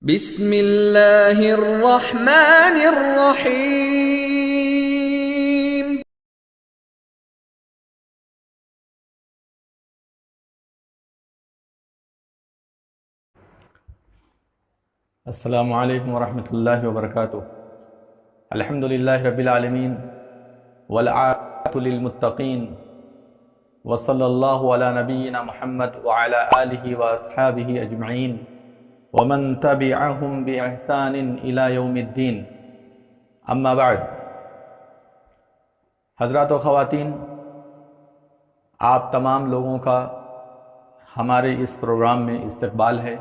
بسم اللہ الرحمن الرحیم۔ السلام علیکم ورحمۃ اللہ وبرکاتہ۔ الحمدللہ رب العالمین والعاقبۃ للمتقین وصلی اللہ علی نبینا محمد وعلی آلہ واصحابہ اجمعین ومن تبعہم بإحسان الی یوم الدین، اما بعد۔ حضرات و خواتین، آپ تمام لوگوں کا ہمارے اس پروگرام میں استقبال ہے،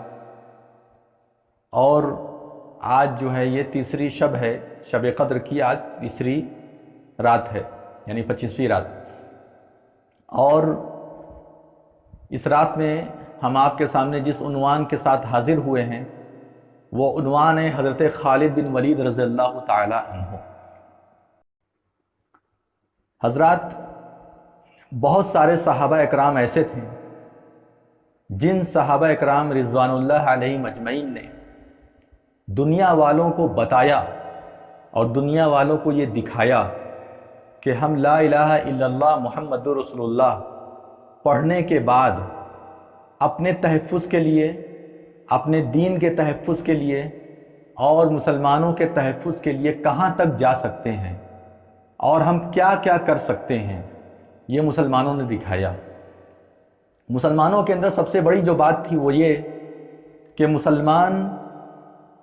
اور آج جو ہے یہ تیسری شب ہے، شب قدر کی آج تیسری رات ہے، یعنی 25ویں رات۔ اور اس رات میں ہم آپ کے سامنے جس عنوان کے ساتھ حاضر ہوئے ہیں وہ عنوان ہے حضرت خالد بن ولید رضی اللہ تعالی عنہ۔ حضرات، بہت سارے صحابہ اکرام ایسے تھے جن صحابہ اکرام رضوان اللہ علیہ مجمعین نے دنیا والوں کو بتایا اور دنیا والوں کو یہ دکھایا کہ ہم لا الہ الا اللہ محمد رسول اللہ پڑھنے کے بعد اپنے تحفظ کے لیے، اپنے دین کے تحفظ کے لیے اور مسلمانوں کے تحفظ کے لیے کہاں تک جا سکتے ہیں اور ہم کیا کیا کر سکتے ہیں، یہ مسلمانوں نے دکھایا۔ مسلمانوں کے اندر سب سے بڑی جو بات تھی وہ یہ کہ مسلمان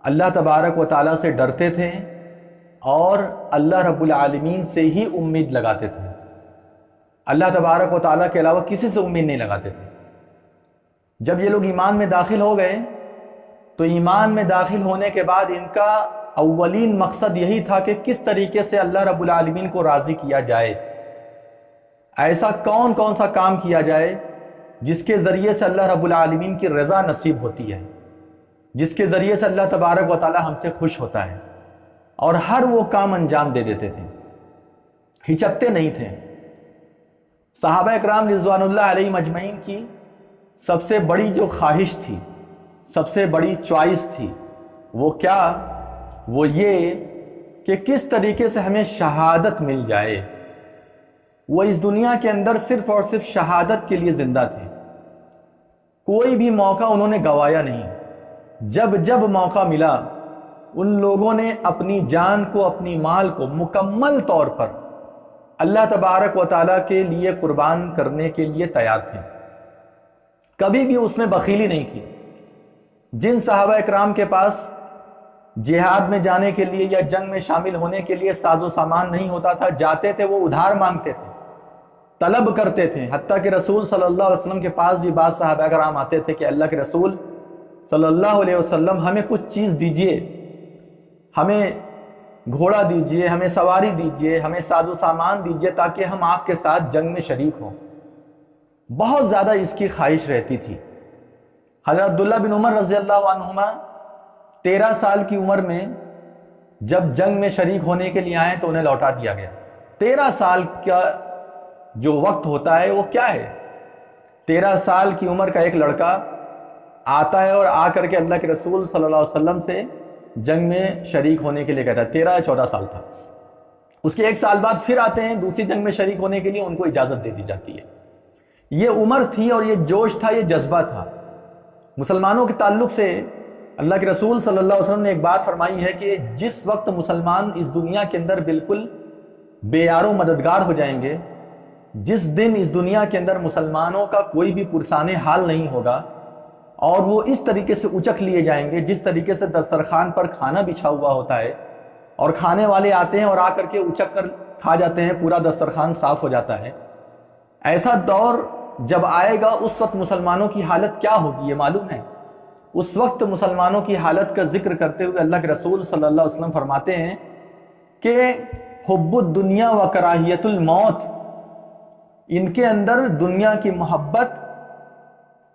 اللہ تبارک و تعالیٰ سے ڈرتے تھے اور اللہ رب العالمین سے ہی امید لگاتے تھے، اللہ تبارک و تعالیٰ کے علاوہ کسی سے امید نہیں لگاتے تھے۔ جب یہ لوگ ایمان میں داخل ہو گئے تو ایمان میں داخل ہونے کے بعد ان کا اولین مقصد یہی تھا کہ کس طریقے سے اللہ رب العالمین کو راضی کیا جائے، ایسا کون کون سا کام کیا جائے جس کے ذریعے سے اللہ رب العالمین کی رضا نصیب ہوتی ہے، جس کے ذریعے سے اللہ تبارک و تعالی ہم سے خوش ہوتا ہے، اور ہر وہ کام انجام دے دیتے تھے، ہچکتے نہیں تھے۔ صحابہ اکرام رضوان اللہ علیہ مجمعین کی سب سے بڑی جو خواہش تھی، سب سے بڑی چوائس تھی، وہ کیا؟ وہ یہ کہ کس طریقے سے ہمیں شہادت مل جائے۔ وہ اس دنیا کے اندر صرف اور صرف شہادت کے لیے زندہ تھے، کوئی بھی موقع انہوں نے گوایا نہیں۔ جب جب موقع ملا ان لوگوں نے اپنی جان کو، اپنی مال کو مکمل طور پر اللہ تبارک و تعالیٰ کے لیے قربان کرنے کے لیے تیار تھے، کبھی بھی اس میں بخیلی نہیں کی۔ جن صحابہ اکرام کے پاس جہاد میں جانے کے لیے یا جنگ میں شامل ہونے کے لیے ساز و سامان نہیں ہوتا تھا، جاتے تھے وہ ادھار مانگتے تھے، طلب کرتے تھے، حتیٰ کہ رسول صلی اللہ علیہ وسلم کے پاس بھی بعض صحابہ اکرام آتے تھے کہ اللہ کے رسول صلی اللہ علیہ وسلم ہمیں کچھ چیز دیجئے، ہمیں گھوڑا دیجئے، ہمیں سواری دیجئے، ہمیں ساز و سامان دیجئے تاکہ ہم آپ کے ساتھ جنگ میں شریک ہوں۔ بہت زیادہ اس کی خواہش رہتی تھی۔ حضرت عبداللہ بن عمر رضی اللہ عنہما 13 سال کی عمر میں جب جنگ میں شریک ہونے کے لیے آئے تو انہیں لوٹا دیا گیا۔ 13 سال کا جو وقت ہوتا ہے وہ کیا ہے؟ 13 سال کی عمر کا ایک لڑکا آتا ہے اور آ کر کے اللہ کے رسول صلی اللہ علیہ وسلم سے جنگ میں شریک ہونے کے لیے کہتا ہے۔ 13 یا 14 سال تھا۔ اس کے 1 سال بعد پھر آتے ہیں دوسری جنگ میں شریک ہونے کے لیے، ان کو اجازت دے دی جاتی ہے۔ یہ عمر تھی اور یہ جوش تھا، یہ جذبہ تھا۔ مسلمانوں کے تعلق سے اللہ کے رسول صلی اللہ علیہ وسلم نے ایک بات فرمائی ہے کہ جس وقت مسلمان اس دنیا کے اندر بالکل بے یار و مددگار ہو جائیں گے، جس دن اس دنیا کے اندر مسلمانوں کا کوئی بھی پرسان حال نہیں ہوگا اور وہ اس طریقے سے اچک لیے جائیں گے جس طریقے سے دسترخوان پر کھانا بچھا ہوا ہوتا ہے اور کھانے والے آتے ہیں اور آ کر کے اچک کر کھا جاتے ہیں، پورا دسترخوان صاف ہو جاتا ہے، ایسا دور جب آئے گا اس وقت مسلمانوں کی حالت کیا ہوگی یہ معلوم ہے۔ اس وقت مسلمانوں کی حالت کا ذکر کرتے ہوئے اللہ کے رسول صلی اللہ علیہ وسلم فرماتے ہیں کہ حب الدنیا و کراہیت الموت، ان کے اندر دنیا کی محبت،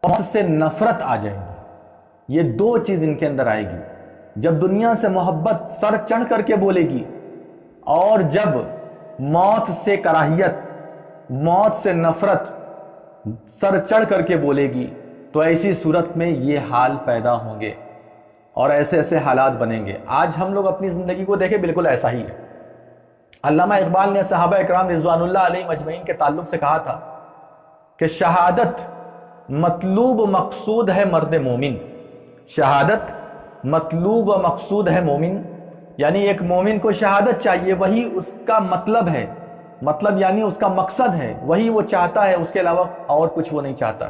موت سے نفرت آ جائے گی۔ یہ دو چیز ان کے اندر آئے گی، جب دنیا سے محبت سر چڑھ کر کے بولے گی اور جب موت سے کراہیت، موت سے نفرت سر چڑھ کر کے بولے گی، تو ایسی صورت میں یہ حال پیدا ہوں گے۔ اور ایسے ایسے حالات بنیں گے۔ آج ہم لوگ اپنی زندگی کو دیکھیں، بالکل ایسا ہی ہے۔ علامہ اقبال نے صحابہ اکرام رضوان اللہ علیہ مجمعین کے تعلق سے کہا تھا کہ شہادت مطلوب و مقصود ہے مرد مومن۔ شہادت مطلوب و مقصود ہے مومن، یعنی ایک مومن کو شہادت چاہیے، وہی اس کا مطلب ہے، مطلب یعنی اس کا مقصد ہے، وہی وہ چاہتا ہے، اس کے علاوہ اور کچھ وہ نہیں چاہتا۔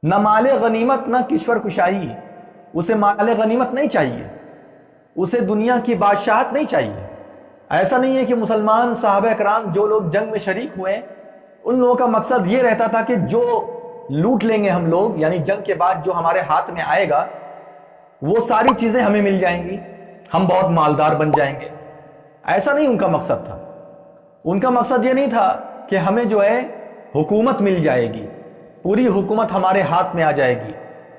نہ مال غنیمت نہ کشور کشائی، اسے مال غنیمت نہیں چاہیے، اسے دنیا کی بادشاہت نہیں چاہیے۔ ایسا نہیں ہے کہ مسلمان صحابہ اکرام جو لوگ جنگ میں شریک ہوئے ان لوگوں کا مقصد یہ رہتا تھا کہ جو لوٹ لیں گے ہم لوگ، یعنی جنگ کے بعد جو ہمارے ہاتھ میں آئے گا وہ ساری چیزیں ہمیں مل جائیں گی، ہم بہت مالدار بن جائیں گے۔ ایسا نہیں ان کا مقصد تھا۔ ان کا مقصد یہ نہیں تھا کہ ہمیں جو ہے حکومت مل جائے گی، پوری حکومت ہمارے ہاتھ میں آ جائے گی،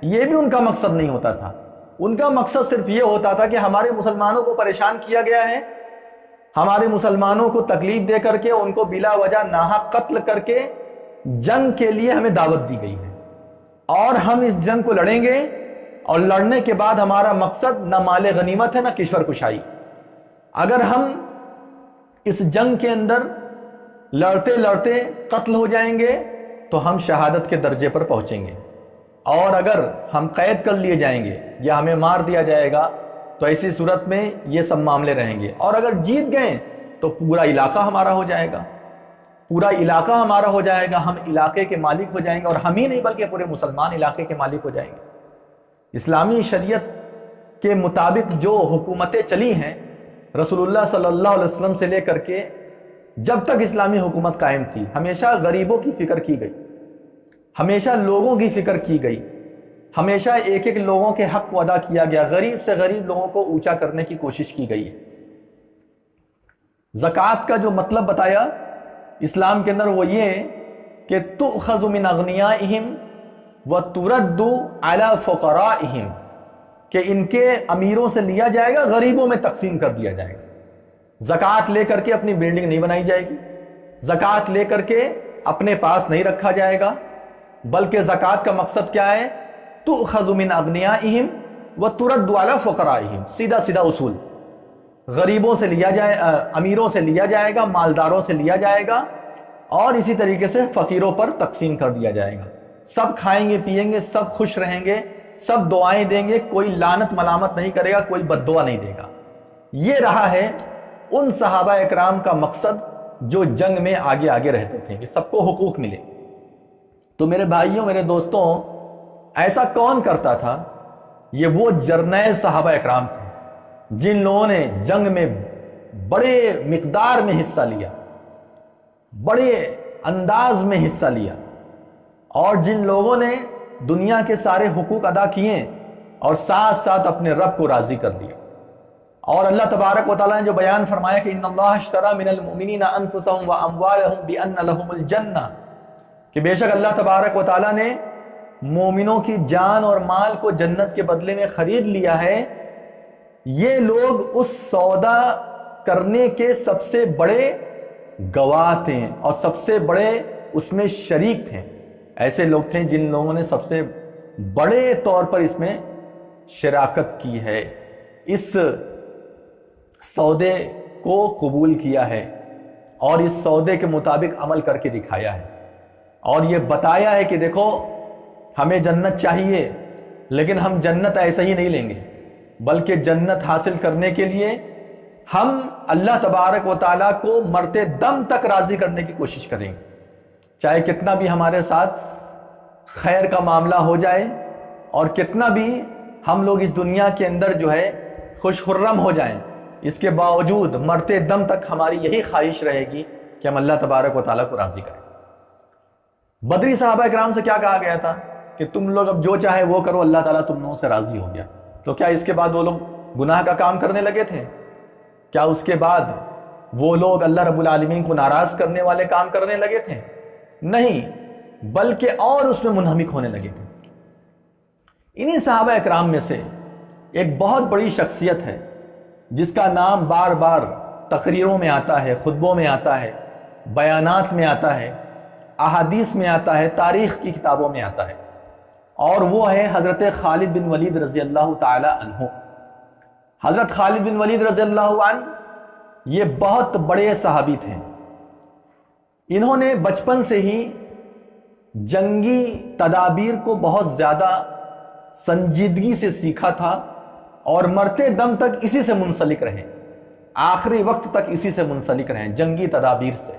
یہ بھی ان کا مقصد نہیں ہوتا تھا۔ ان کا مقصد صرف یہ ہوتا تھا کہ ہمارے مسلمانوں کو پریشان کیا گیا ہے، ہمارے مسلمانوں کو تکلیف دے کر کے، ان کو بلا وجہ ناحق قتل کر کے جنگ کے لیے ہمیں دعوت دی گئی ہے، اور ہم اس جنگ کو لڑیں گے، اور لڑنے کے بعد ہمارا مقصد نہ مال غنیمت ہے نہ کشور کشائی۔ اگر ہم اس جنگ کے اندر لڑتے لڑتے قتل ہو جائیں گے تو ہم شہادت کے درجے پر پہنچیں گے، اور اگر ہم قید کر لیے جائیں گے یا ہمیں مار دیا جائے گا تو ایسی صورت میں یہ سب معاملے رہیں گے، اور اگر جیت گئے تو پورا علاقہ ہمارا ہو جائے گا، پورا علاقہ ہمارا ہو جائے گا، ہم علاقے کے مالک ہو جائیں گے، اور ہم ہی نہیں بلکہ پورے مسلمان علاقے کے مالک ہو جائیں گے۔ اسلامی شریعت کے مطابق جو حکومتیں چلی ہیں رسول اللہ صلی اللہ علیہ وسلم سے لے کر کے جب تک اسلامی حکومت قائم تھی، ہمیشہ غریبوں کی فکر کی گئی، ہمیشہ لوگوں کی فکر کی گئی، ہمیشہ ایک ایک لوگوں کے حق کو ادا کیا گیا، غریب سے غریب لوگوں کو اونچا کرنے کی کوشش کی گئی ہے۔ زکوٰۃ کا جو مطلب بتایا اسلام کے اندر وہ یہ کہ تؤخذ من اغنیائہم وترد علی فقرائہم، کہ ان کے امیروں سے لیا جائے گا، غریبوں میں تقسیم کر دیا جائے گا۔ زکوٰۃ لے کر کے اپنی بلڈنگ نہیں بنائی جائے گی، زکوٰۃ لے کر کے اپنے پاس نہیں رکھا جائے گا، بلکہ زکوٰۃ کا مقصد کیا ہے؟ تؤخذ من اغنیائہم وترد علی فقرائہم، سیدھا سیدھا اصول، غریبوں سے لیا جائے، امیروں سے لیا جائے گا، مالداروں سے لیا جائے گا، اور اسی طریقے سے فقیروں پر تقسیم کر دیا جائے گا۔ سب کھائیں گے پیئیں گے، سب خوش رہیں گے، سب دعائیں دیں گے، کوئی لعنت ملامت نہیں کرے گا، کوئی بد دعا نہیں دے گا۔ یہ رہا ہے ان صحابہ اکرام کا مقصد جو جنگ میں آگے آگے رہتے تھے کہ سب کو حقوق ملے۔ تو میرے بھائیوں، میرے دوستوں، ایسا کون کرتا تھا؟ یہ وہ جرنیل صحابہ اکرام تھے جن لوگوں نے جنگ میں بڑے مقدار میں حصہ لیا، بڑے انداز میں حصہ لیا، اور جن لوگوں نے دنیا کے سارے حقوق ادا کیے اور ساتھ ساتھ اپنے رب کو راضی کر دیا۔ اور اللہ تبارک و تعالیٰ نے جو بیان فرمایا کہ ان اللہ اشتری من المؤمنین انفسهم واموالهم بان لهم الجنہ، کہ بے شک اللہ تبارک و تعالیٰ نے مومنوں کی جان اور مال کو جنت کے بدلے میں خرید لیا ہے۔ یہ لوگ اس سودا کرنے کے سب سے بڑے گواہ تھے اور سب سے بڑے اس میں شریک تھے۔ ایسے لوگ تھے جن لوگوں نے سب سے بڑے طور پر اس میں شراکت کی ہے، اس سودے کو قبول کیا ہے، اور اس سودے کے مطابق عمل کر کے دکھایا ہے، اور یہ بتایا ہے کہ دیکھو ہمیں جنت چاہیے، لیکن ہم جنت ایسے ہی نہیں لیں گے، بلکہ جنت حاصل کرنے کے لیے ہم اللہ تبارک و تعالیٰ کو مرتے دم تک راضی کرنے کی کوشش کریں گے، چاہے کتنا بھی ہمارے ساتھ خیر کا معاملہ ہو جائے، اور کتنا بھی ہم لوگ اس دنیا کے اندر جو ہے خوش خرم ہو جائیں، اس کے باوجود مرتے دم تک ہماری یہی خواہش رہے گی کہ ہم اللہ تبارک و تعالیٰ کو راضی کریں۔ بدری صحابہ اکرام سے کیا کہا گیا تھا کہ تم لوگ اب جو چاہے وہ کرو، اللہ تعالیٰ تم لوگوں سے راضی ہو گیا۔ تو کیا اس کے بعد وہ لوگ گناہ کا کام کرنے لگے تھے؟ کیا اس کے بعد وہ لوگ اللہ رب العالمین کو ناراض کرنے والے کام کرنے لگے تھے؟ نہیں، بلکہ اور اس میں منہمک ہونے لگے تھے۔ انہی صحابہ اکرام میں سے ایک بہت بڑی شخصیت ہے جس کا نام بار بار تقریروں میں آتا ہے، خطبوں میں آتا ہے، بیانات میں آتا ہے، احادیث میں آتا ہے، تاریخ کی کتابوں میں آتا ہے، اور وہ ہے حضرت خالد بن ولید رضی اللہ تعالی عنہ۔ حضرت خالد بن ولید رضی اللہ عنہ یہ بہت بڑے صحابی تھے۔ انہوں نے بچپن سے ہی جنگی تدابیر کو بہت زیادہ سنجیدگی سے سیکھا تھا اور مرتے دم تک اسی سے منسلک رہے، آخری وقت تک اسی سے منسلک رہے، جنگی تدابیر سے۔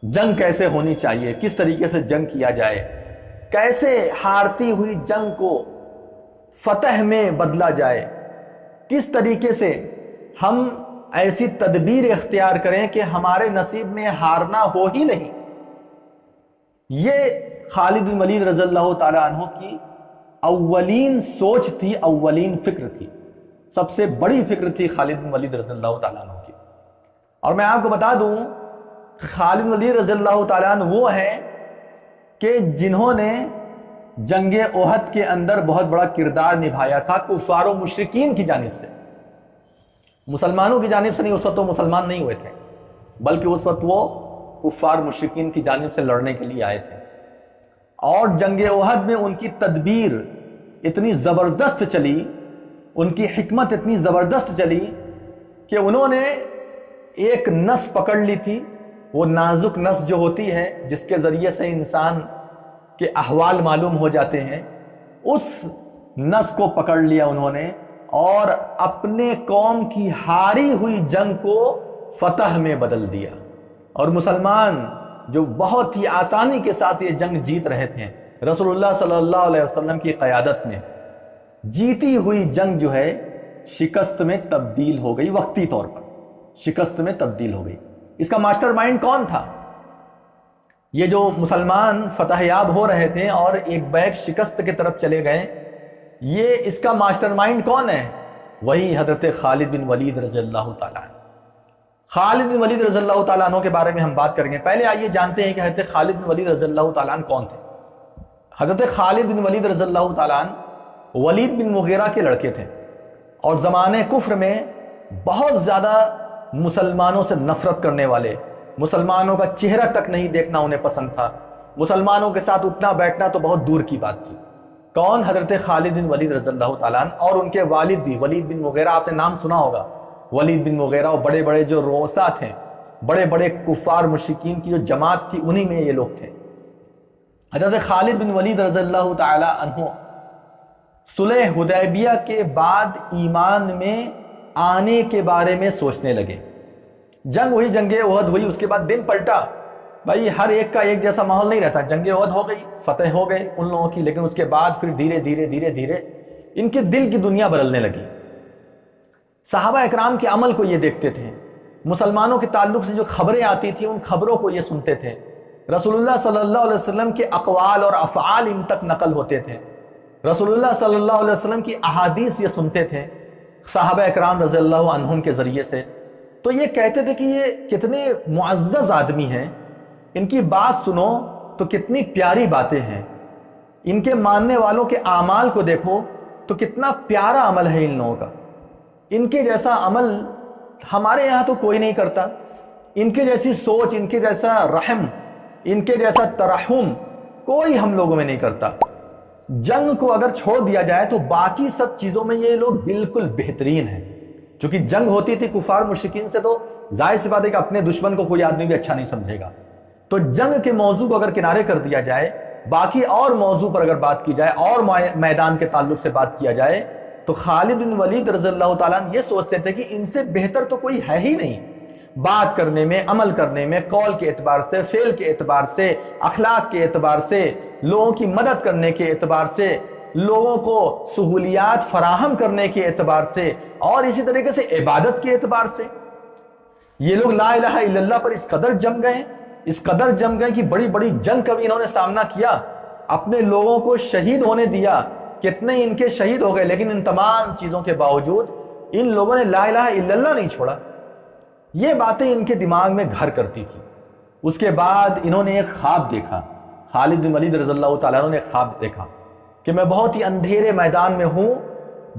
جنگ کیسے ہونی چاہیے، کس طریقے سے جنگ کیا جائے، کیسے ہارتی ہوئی جنگ کو فتح میں بدلا جائے، کس طریقے سے ہم ایسی تدبیر اختیار کریں کہ ہمارے نصیب میں ہارنا ہو ہی نہیں۔ یہ خالد بن ولید رضی اللہ تعالی عنہ کی اولین سوچ تھی، اولین فکر تھی، سب سے بڑی فکر تھی خالد بن ولید رضی اللہ تعالی عنہ کی۔ اور میں آپ کو بتا دوں، خالد بن ولید رضی اللہ تعالی عنہ وہ ہیں کہ جنہوں نے جنگ احد کے اندر بہت بڑا کردار نبھایا تھا کفار و مشرکین کی جانب سے، مسلمانوں کی جانب سے نہیں۔ اس وقت وہ مسلمان نہیں ہوئے تھے، بلکہ اس وقت وہ کفار مشرکین کی جانب سے لڑنے کے لیے آئے تھے۔ اور جنگ احد میں ان کی تدبیر اتنی زبردست چلی، ان کی حکمت اتنی زبردست چلی کہ انہوں نے ایک نس پکڑ لی تھی، وہ نازک نس جو ہوتی ہے جس کے ذریعے سے انسان کے احوال معلوم ہو جاتے ہیں، اس نس کو پکڑ لیا انہوں نے اور اپنے قوم کی ہاری ہوئی جنگ کو فتح میں بدل دیا۔ اور مسلمان جو بہت ہی آسانی کے ساتھ یہ جنگ جیت رہے تھے، رسول اللہ صلی اللہ علیہ وسلم کی قیادت میں جیتی ہوئی جنگ جو ہے شکست میں تبدیل ہو گئی، وقتی طور پر شکست میں تبدیل ہو گئی۔ اس کا ماسٹر مائنڈ کون تھا؟ یہ جو مسلمان فتح یاب ہو رہے تھے اور ایک بیک شکست کی طرف چلے گئے، یہ اس کا ماسٹر مائنڈ کون ہے؟ وہی حضرت خالد بن ولید رضی اللہ تعالیٰ عنہ۔ خالد بن ولید رضی اللہ تعالیٰ عنہ کے بارے میں ہم بات کریں گے۔ پہلے آئیے جانتے ہیں کہ حضرت خالد بن ولید رضی اللہ تعالیٰ عنہ کون تھے۔ حضرت خالد بن ولید رضی اللہ تعالیٰ عنہ ولید بن مغیرہ کے لڑکے تھے، اور زمانے کفر میں بہت زیادہ مسلمانوں سے نفرت کرنے والے، مسلمانوں کا چہرہ تک نہیں دیکھنا انہیں پسند تھا، مسلمانوں کے ساتھ اٹھنا بیٹھنا تو بہت دور کی بات تھی۔ کون؟ حضرت خالد بن ولید رضی اللہ تعالیٰ عنہ، اور ان کے والد بھی ولید بن مغیرہ، آپ نے نام سنا ہوگا ولید بن مغیرہ۔ وہ بڑے بڑے جو رؤسا تھے، بڑے بڑے کفار مشرکین کی جو جماعت تھی، انہی میں یہ لوگ تھے۔ حضرت خالد بن ولید رضی اللہ تعالی عنہ صلح حدیبیہ کے بعد ایمان میں آنے کے بارے میں سوچنے لگے۔ جنگ ہوئی، جنگ احد ہوئی، اس کے بعد دن پلٹا۔ بھائی ہر ایک کا ایک جیسا ماحول نہیں رہتا، جنگ احد ہو گئی، فتح ہو گئے ان لوگوں کی، لیکن اس کے بعد پھر دھیرے دھیرے ان کے دل کی دنیا بدلنے لگی۔ صحابہ اکرام کے عمل کو یہ دیکھتے تھے، مسلمانوں کے تعلق سے جو خبریں آتی تھیں ان خبروں کو یہ سنتے تھے، رسول اللہ صلی اللہ علیہ وسلم کے اقوال اور افعال ان تک نقل ہوتے تھے، رسول اللہ صلی اللہ علیہ وسلم کی احادیث یہ سنتے تھے صحابہ اکرام رضی اللہ عنہم کے ذریعے سے۔ تو یہ کہتے تھے کہ یہ کتنے معزز آدمی ہیں، ان کی بات سنو تو کتنی پیاری باتیں ہیں، ان کے ماننے والوں کے اعمال کو دیکھو تو کتنا پیارا عمل ہے ان لوگوں کا، ان کے جیسا عمل ہمارے یہاں تو کوئی نہیں کرتا، ان کے جیسی سوچ، ان کے جیسا رحم، ان کے جیسا ترحم کوئی ہم لوگوں میں نہیں کرتا۔ جنگ کو اگر چھوڑ دیا جائے تو باقی سب چیزوں میں یہ لوگ بالکل بہترین ہیں۔ چونکہ جنگ ہوتی تھی کفار مشرکین سے، تو ظاہر سی بات ہے کہ اپنے دشمن کو کوئی آدمی بھی اچھا نہیں سمجھے گا۔ تو جنگ کے موضوع کو اگر کنارے کر دیا جائے، باقی اور موضوع پر اگر بات کی جائے اور میدان کے تعلق سے بات کیا جائے، تو خالد بن ولید رضی اللہ تعالیٰ عنہ یہ سوچتے تھے کہ ان سے بہتر تو کوئی ہے ہی نہیں، بات کرنے میں، عمل کرنے میں، قول کے اعتبار سے، فعل کے اعتبار سے، اخلاق کے اعتبار سے، لوگوں کی مدد کرنے کے اعتبار سے، لوگوں کو سہولیات فراہم کرنے کے اعتبار سے، اور اسی طریقے سے عبادت کے اعتبار سے۔ یہ لوگ لا الہ الا اللہ پر اس قدر جم گئے، اس قدر جم گئے کہ بڑی بڑی جنگ کا بھی انہوں نے سامنا کیا، اپنے لوگوں کو شہید ہونے دیا، کتنے ان کے شہید ہو گئے، لیکن ان تمام چیزوں کے باوجود ان لوگوں نے لا الہ الا اللہ نہیں چھوڑا۔ یہ باتیں ان کے دماغ میں گھر کرتی تھی۔ اس کے بعد انہوں نے ایک خواب دیکھا، خالد بن ولید رضی اللہ تعالیٰ عنہ نے ایک خواب دیکھا کہ میں بہت ہی اندھیرے میدان میں ہوں،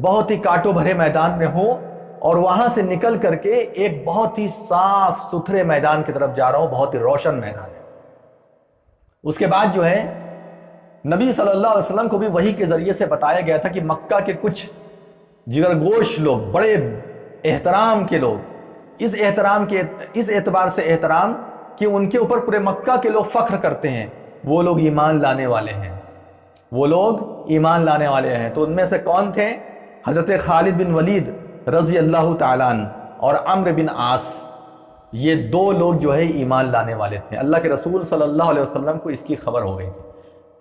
بہت ہی کانٹوں بھرے میدان میں ہوں، اور وہاں سے نکل کر کے ایک بہت ہی صاف ستھرے میدان کی طرف جا رہا ہوں، بہت ہی روشن میدان ہے۔ اس کے بعد جو ہے نبی صلی اللہ علیہ وسلم کو بھی وحی کے ذریعے سے بتایا گیا تھا کہ مکہ کے کچھ جگرگوش لوگ، بڑے احترام کے لوگ، اس اعتبار سے احترام کہ ان کے اوپر پورے مکہ کے لوگ فخر کرتے ہیں، وہ لوگ ایمان لانے والے ہیں، وہ لوگ ایمان لانے والے ہیں۔ تو ان میں سے کون تھے؟ حضرت خالد بن ولید رضی اللہ تعالیٰ عنہ اور عمرو بن عاص، یہ دو لوگ جو ہے ایمان لانے والے تھے۔ اللہ کے رسول صلی اللہ علیہ وسلم کو اس کی خبر ہو گئی تھی۔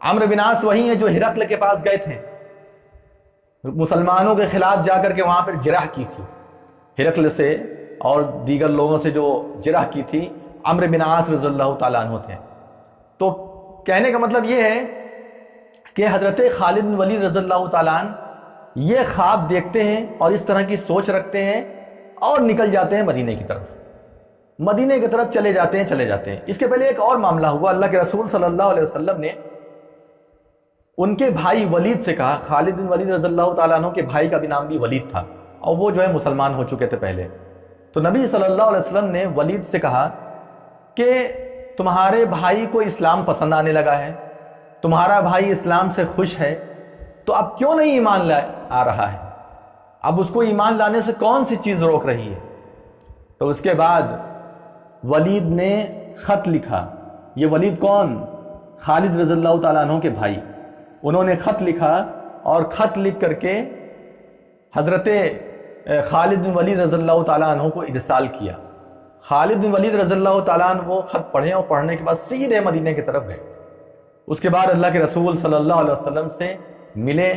عمرو بن عاص وہی ہیں جو ہرقل کے پاس گئے تھے، مسلمانوں کے خلاف جا کر کے وہاں پر جرح کی تھی، ہرقل سے اور دیگر لوگوں سے جو جرح کی تھی عمرو بن عاص رضی اللہ تعالیٰ عنہ تھے۔ تو کہنے کا مطلب یہ ہے کہ حضرت خالد بن ولید رضی اللہ تعالیٰ عنہ یہ خواب دیکھتے ہیں اور اس طرح کی سوچ رکھتے ہیں اور نکل جاتے ہیں مدینے کی طرف، مدینے کی طرف چلے جاتے ہیں۔ اس کے پہلے ایک اور معاملہ ہوا۔ اللہ کے رسول صلی اللہ علیہ وسلم نے ان کے بھائی ولید سے کہا، خالد بن ولید رضی اللہ تعالیٰ عنہ کے بھائی کا بھی نام بھی ولید تھا اور وہ جو ہے مسلمان ہو چکے تھے پہلے۔ تو نبی صلی اللہ علیہ وسلم نے ولید سے کہا کہ تمہارے بھائی کو اسلام پسند آنے لگا ہے، تمہارا بھائی اسلام سے خوش ہے، تو اب کیوں نہیں ایمان آ رہا ہے؟ اب اس کو ایمان لانے سے کون سی چیز روک رہی ہے؟ تو اس کے بعد ولید نے خط لکھا۔ یہ ولید کون؟ خالد رضی اللہ تعالیٰ عنہ کے بھائی۔ انہوں نے خط لکھا اور خط لکھ کر کے حضرت خالد بن ولید رضی اللہ تعالیٰ عنہ کو ارسال کیا۔ خالد بن ولید رضی اللہ تعالیٰ عنہ وہ خط پڑھے اور پڑھنے کے بعد سیدھے مدینے کی طرف گئے۔ اس کے بعد اللہ کے رسول صلی اللہ علیہ وسلم سے ملے،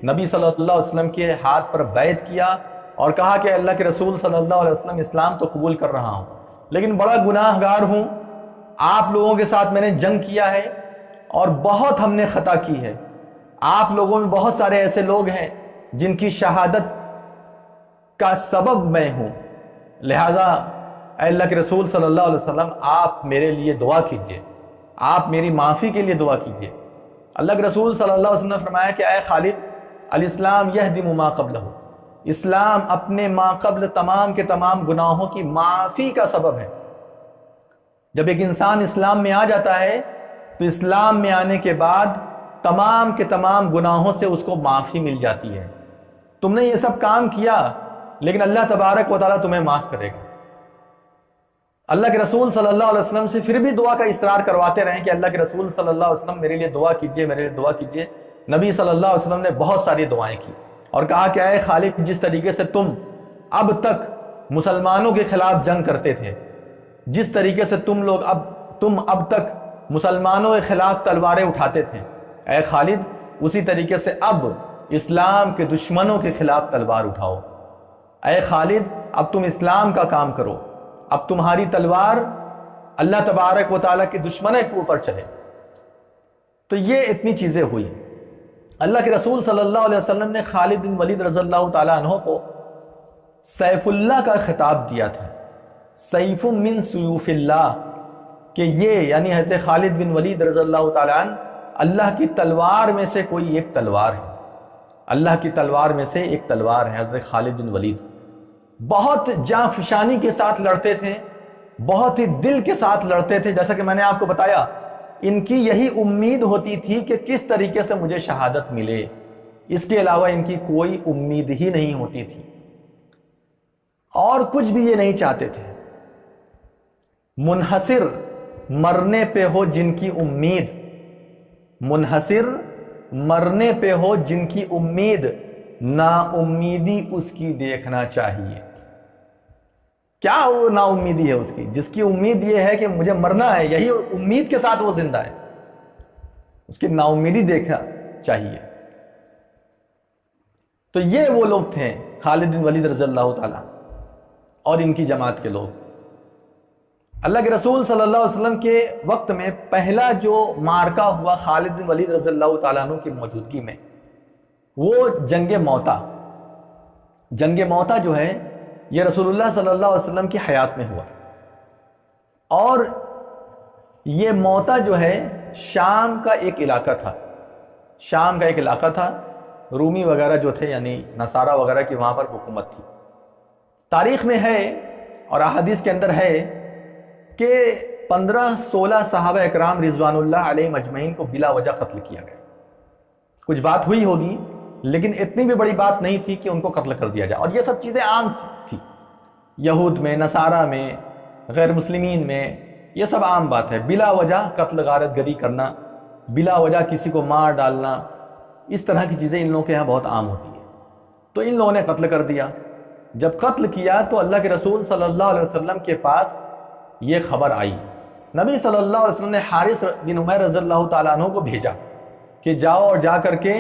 نبی صلی اللہ علیہ وسلم کے ہاتھ پر بیعت کیا اور کہا کہ اللہ کے رسول صلی اللہ علیہ وسلم اسلام تو قبول کر رہا ہوں، لیکن بڑا گناہ گار ہوں، آپ لوگوں کے ساتھ میں نے جنگ کیا ہے اور بہت ہم نے خطا کی ہے، آپ لوگوں میں بہت سارے ایسے لوگ ہیں جن کی شہادت کا سبب میں ہوں، لہذا اے اللہ کے رسول صلی اللہ علیہ وسلم آپ میرے لیے دعا کیجئے، آپ میری معافی کے لیے دعا کیجئے۔ اللہ کے رسول صلی اللہ علیہ وسلم نے فرمایا کہ اے خالد، الاسلام یہدم ما قبلہ، اسلام اپنے ما قبل تمام کے تمام گناہوں کی معافی کا سبب ہے۔ جب ایک انسان اسلام میں آ جاتا ہے تو اسلام میں آنے کے بعد تمام کے تمام گناہوں سے اس کو معافی مل جاتی ہے۔ تم نے یہ سب کام کیا لیکن اللہ تبارک و تعالیٰ تمہیں معاف کرے گا۔ اللہ کے رسول صلی اللہ علیہ وسلم سے پھر بھی دعا کا اصرار کرواتے رہیں کہ اللہ کے رسول صلی اللہ علیہ وسلم میرے لیے دعا کیجئے، میرے لیے دعا کیجئے۔ نبی صلی اللہ علیہ وسلم نے بہت ساری دعائیں کی اور کہا کہ اے خالد، جس طریقے سے تم اب تک مسلمانوں کے خلاف جنگ کرتے تھے، جس طریقے سے تم اب تک مسلمانوں کے خلاف تلواریں اٹھاتے تھے، اے خالد اسی طریقے سے اب اسلام کے دشمنوں کے خلاف تلوار اٹھاؤ۔ اے خالد اب تم اسلام کا کام کرو، اب تمہاری تلوار اللہ تبارک و تعالیٰ کے دشمنوں کے اوپر چلے۔ تو یہ اتنی چیزیں ہوئی۔ اللہ کے رسول صلی اللہ علیہ وسلم نے خالد بن ولید رضی اللہ تعالیٰ عنہ کو سیف اللہ کا خطاب دیا تھا، سیف من سیوف اللہ، کہ یہ یعنی حضرت خالد بن ولید رضی اللہ تعالیٰ عنہ اللہ کی تلوار میں سے کوئی ایک تلوار ہے، اللہ کی تلوار میں سے ایک تلوار ہے۔ حضرت خالد بن ولید بہت جاں فشانی کے ساتھ لڑتے تھے، بہت ہی دل کے ساتھ لڑتے تھے۔ جیسا کہ میں نے آپ کو بتایا، ان کی یہی امید ہوتی تھی کہ کس طریقے سے مجھے شہادت ملے، اس کے علاوہ ان کی کوئی امید ہی نہیں ہوتی تھی، اور کچھ بھی یہ نہیں چاہتے تھے۔ منحصر مرنے پہ ہو جن کی امید، منحصر مرنے پہ ہو جن کی امید، نا امیدی اس کی دیکھنا چاہیے۔ کیا وہ نا امیدی ہے اس کی؟ جس کی امید یہ ہے کہ مجھے مرنا ہے، یہی امید کے ساتھ وہ زندہ ہے، اس کی نا امیدی دیکھنا چاہیے۔ تو یہ وہ لوگ تھے خالد بن ولید رضی اللہ تعالیٰ اور ان کی جماعت کے لوگ۔ اللہ کے رسول صلی اللہ علیہ وسلم کے وقت میں پہلا جو معرکہ ہوا خالد بن ولید رضی اللہ تعالیٰ عنہ کی موجودگی میں، وہ جنگ موتا۔ جنگ موتا جو ہے یہ رسول اللہ صلی اللہ علیہ وسلم کی حیات میں ہوا، اور یہ موتا جو ہے شام کا ایک علاقہ تھا، شام کا ایک علاقہ تھا، رومی وغیرہ جو تھے یعنی نصارہ وغیرہ کی وہاں پر حکومت تھی۔ تاریخ میں ہے اور احادیث کے اندر ہے کہ 15-16 صحابہ اکرام رضوان اللہ علیہ مجمعین کو بلا وجہ قتل کیا گیا، کچھ بات ہوئی ہوگی، لیکن اتنی بھی بڑی بات نہیں تھی کہ ان کو قتل کر دیا جائے. اور یہ سب چیزیں عام تھی، یہود میں، نصارہ میں، غیر مسلمین میں، یہ سب عام بات ہے. بلا وجہ قتل غارت گری کرنا، بلا وجہ کسی کو مار ڈالنا، اس طرح کی چیزیں ان لوگوں کے یہاں بہت عام ہوتی ہیں. تو ان لوگوں نے قتل کر دیا. جب قتل کیا تو اللہ کے رسول صلی اللہ علیہ وسلم کے پاس یہ خبر آئی. نبی صلی اللہ علیہ وسلم نے حارث بن عمیر رضی اللہ تعالیٰ عنہ کو بھیجا کہ جاؤ اور جا کر کے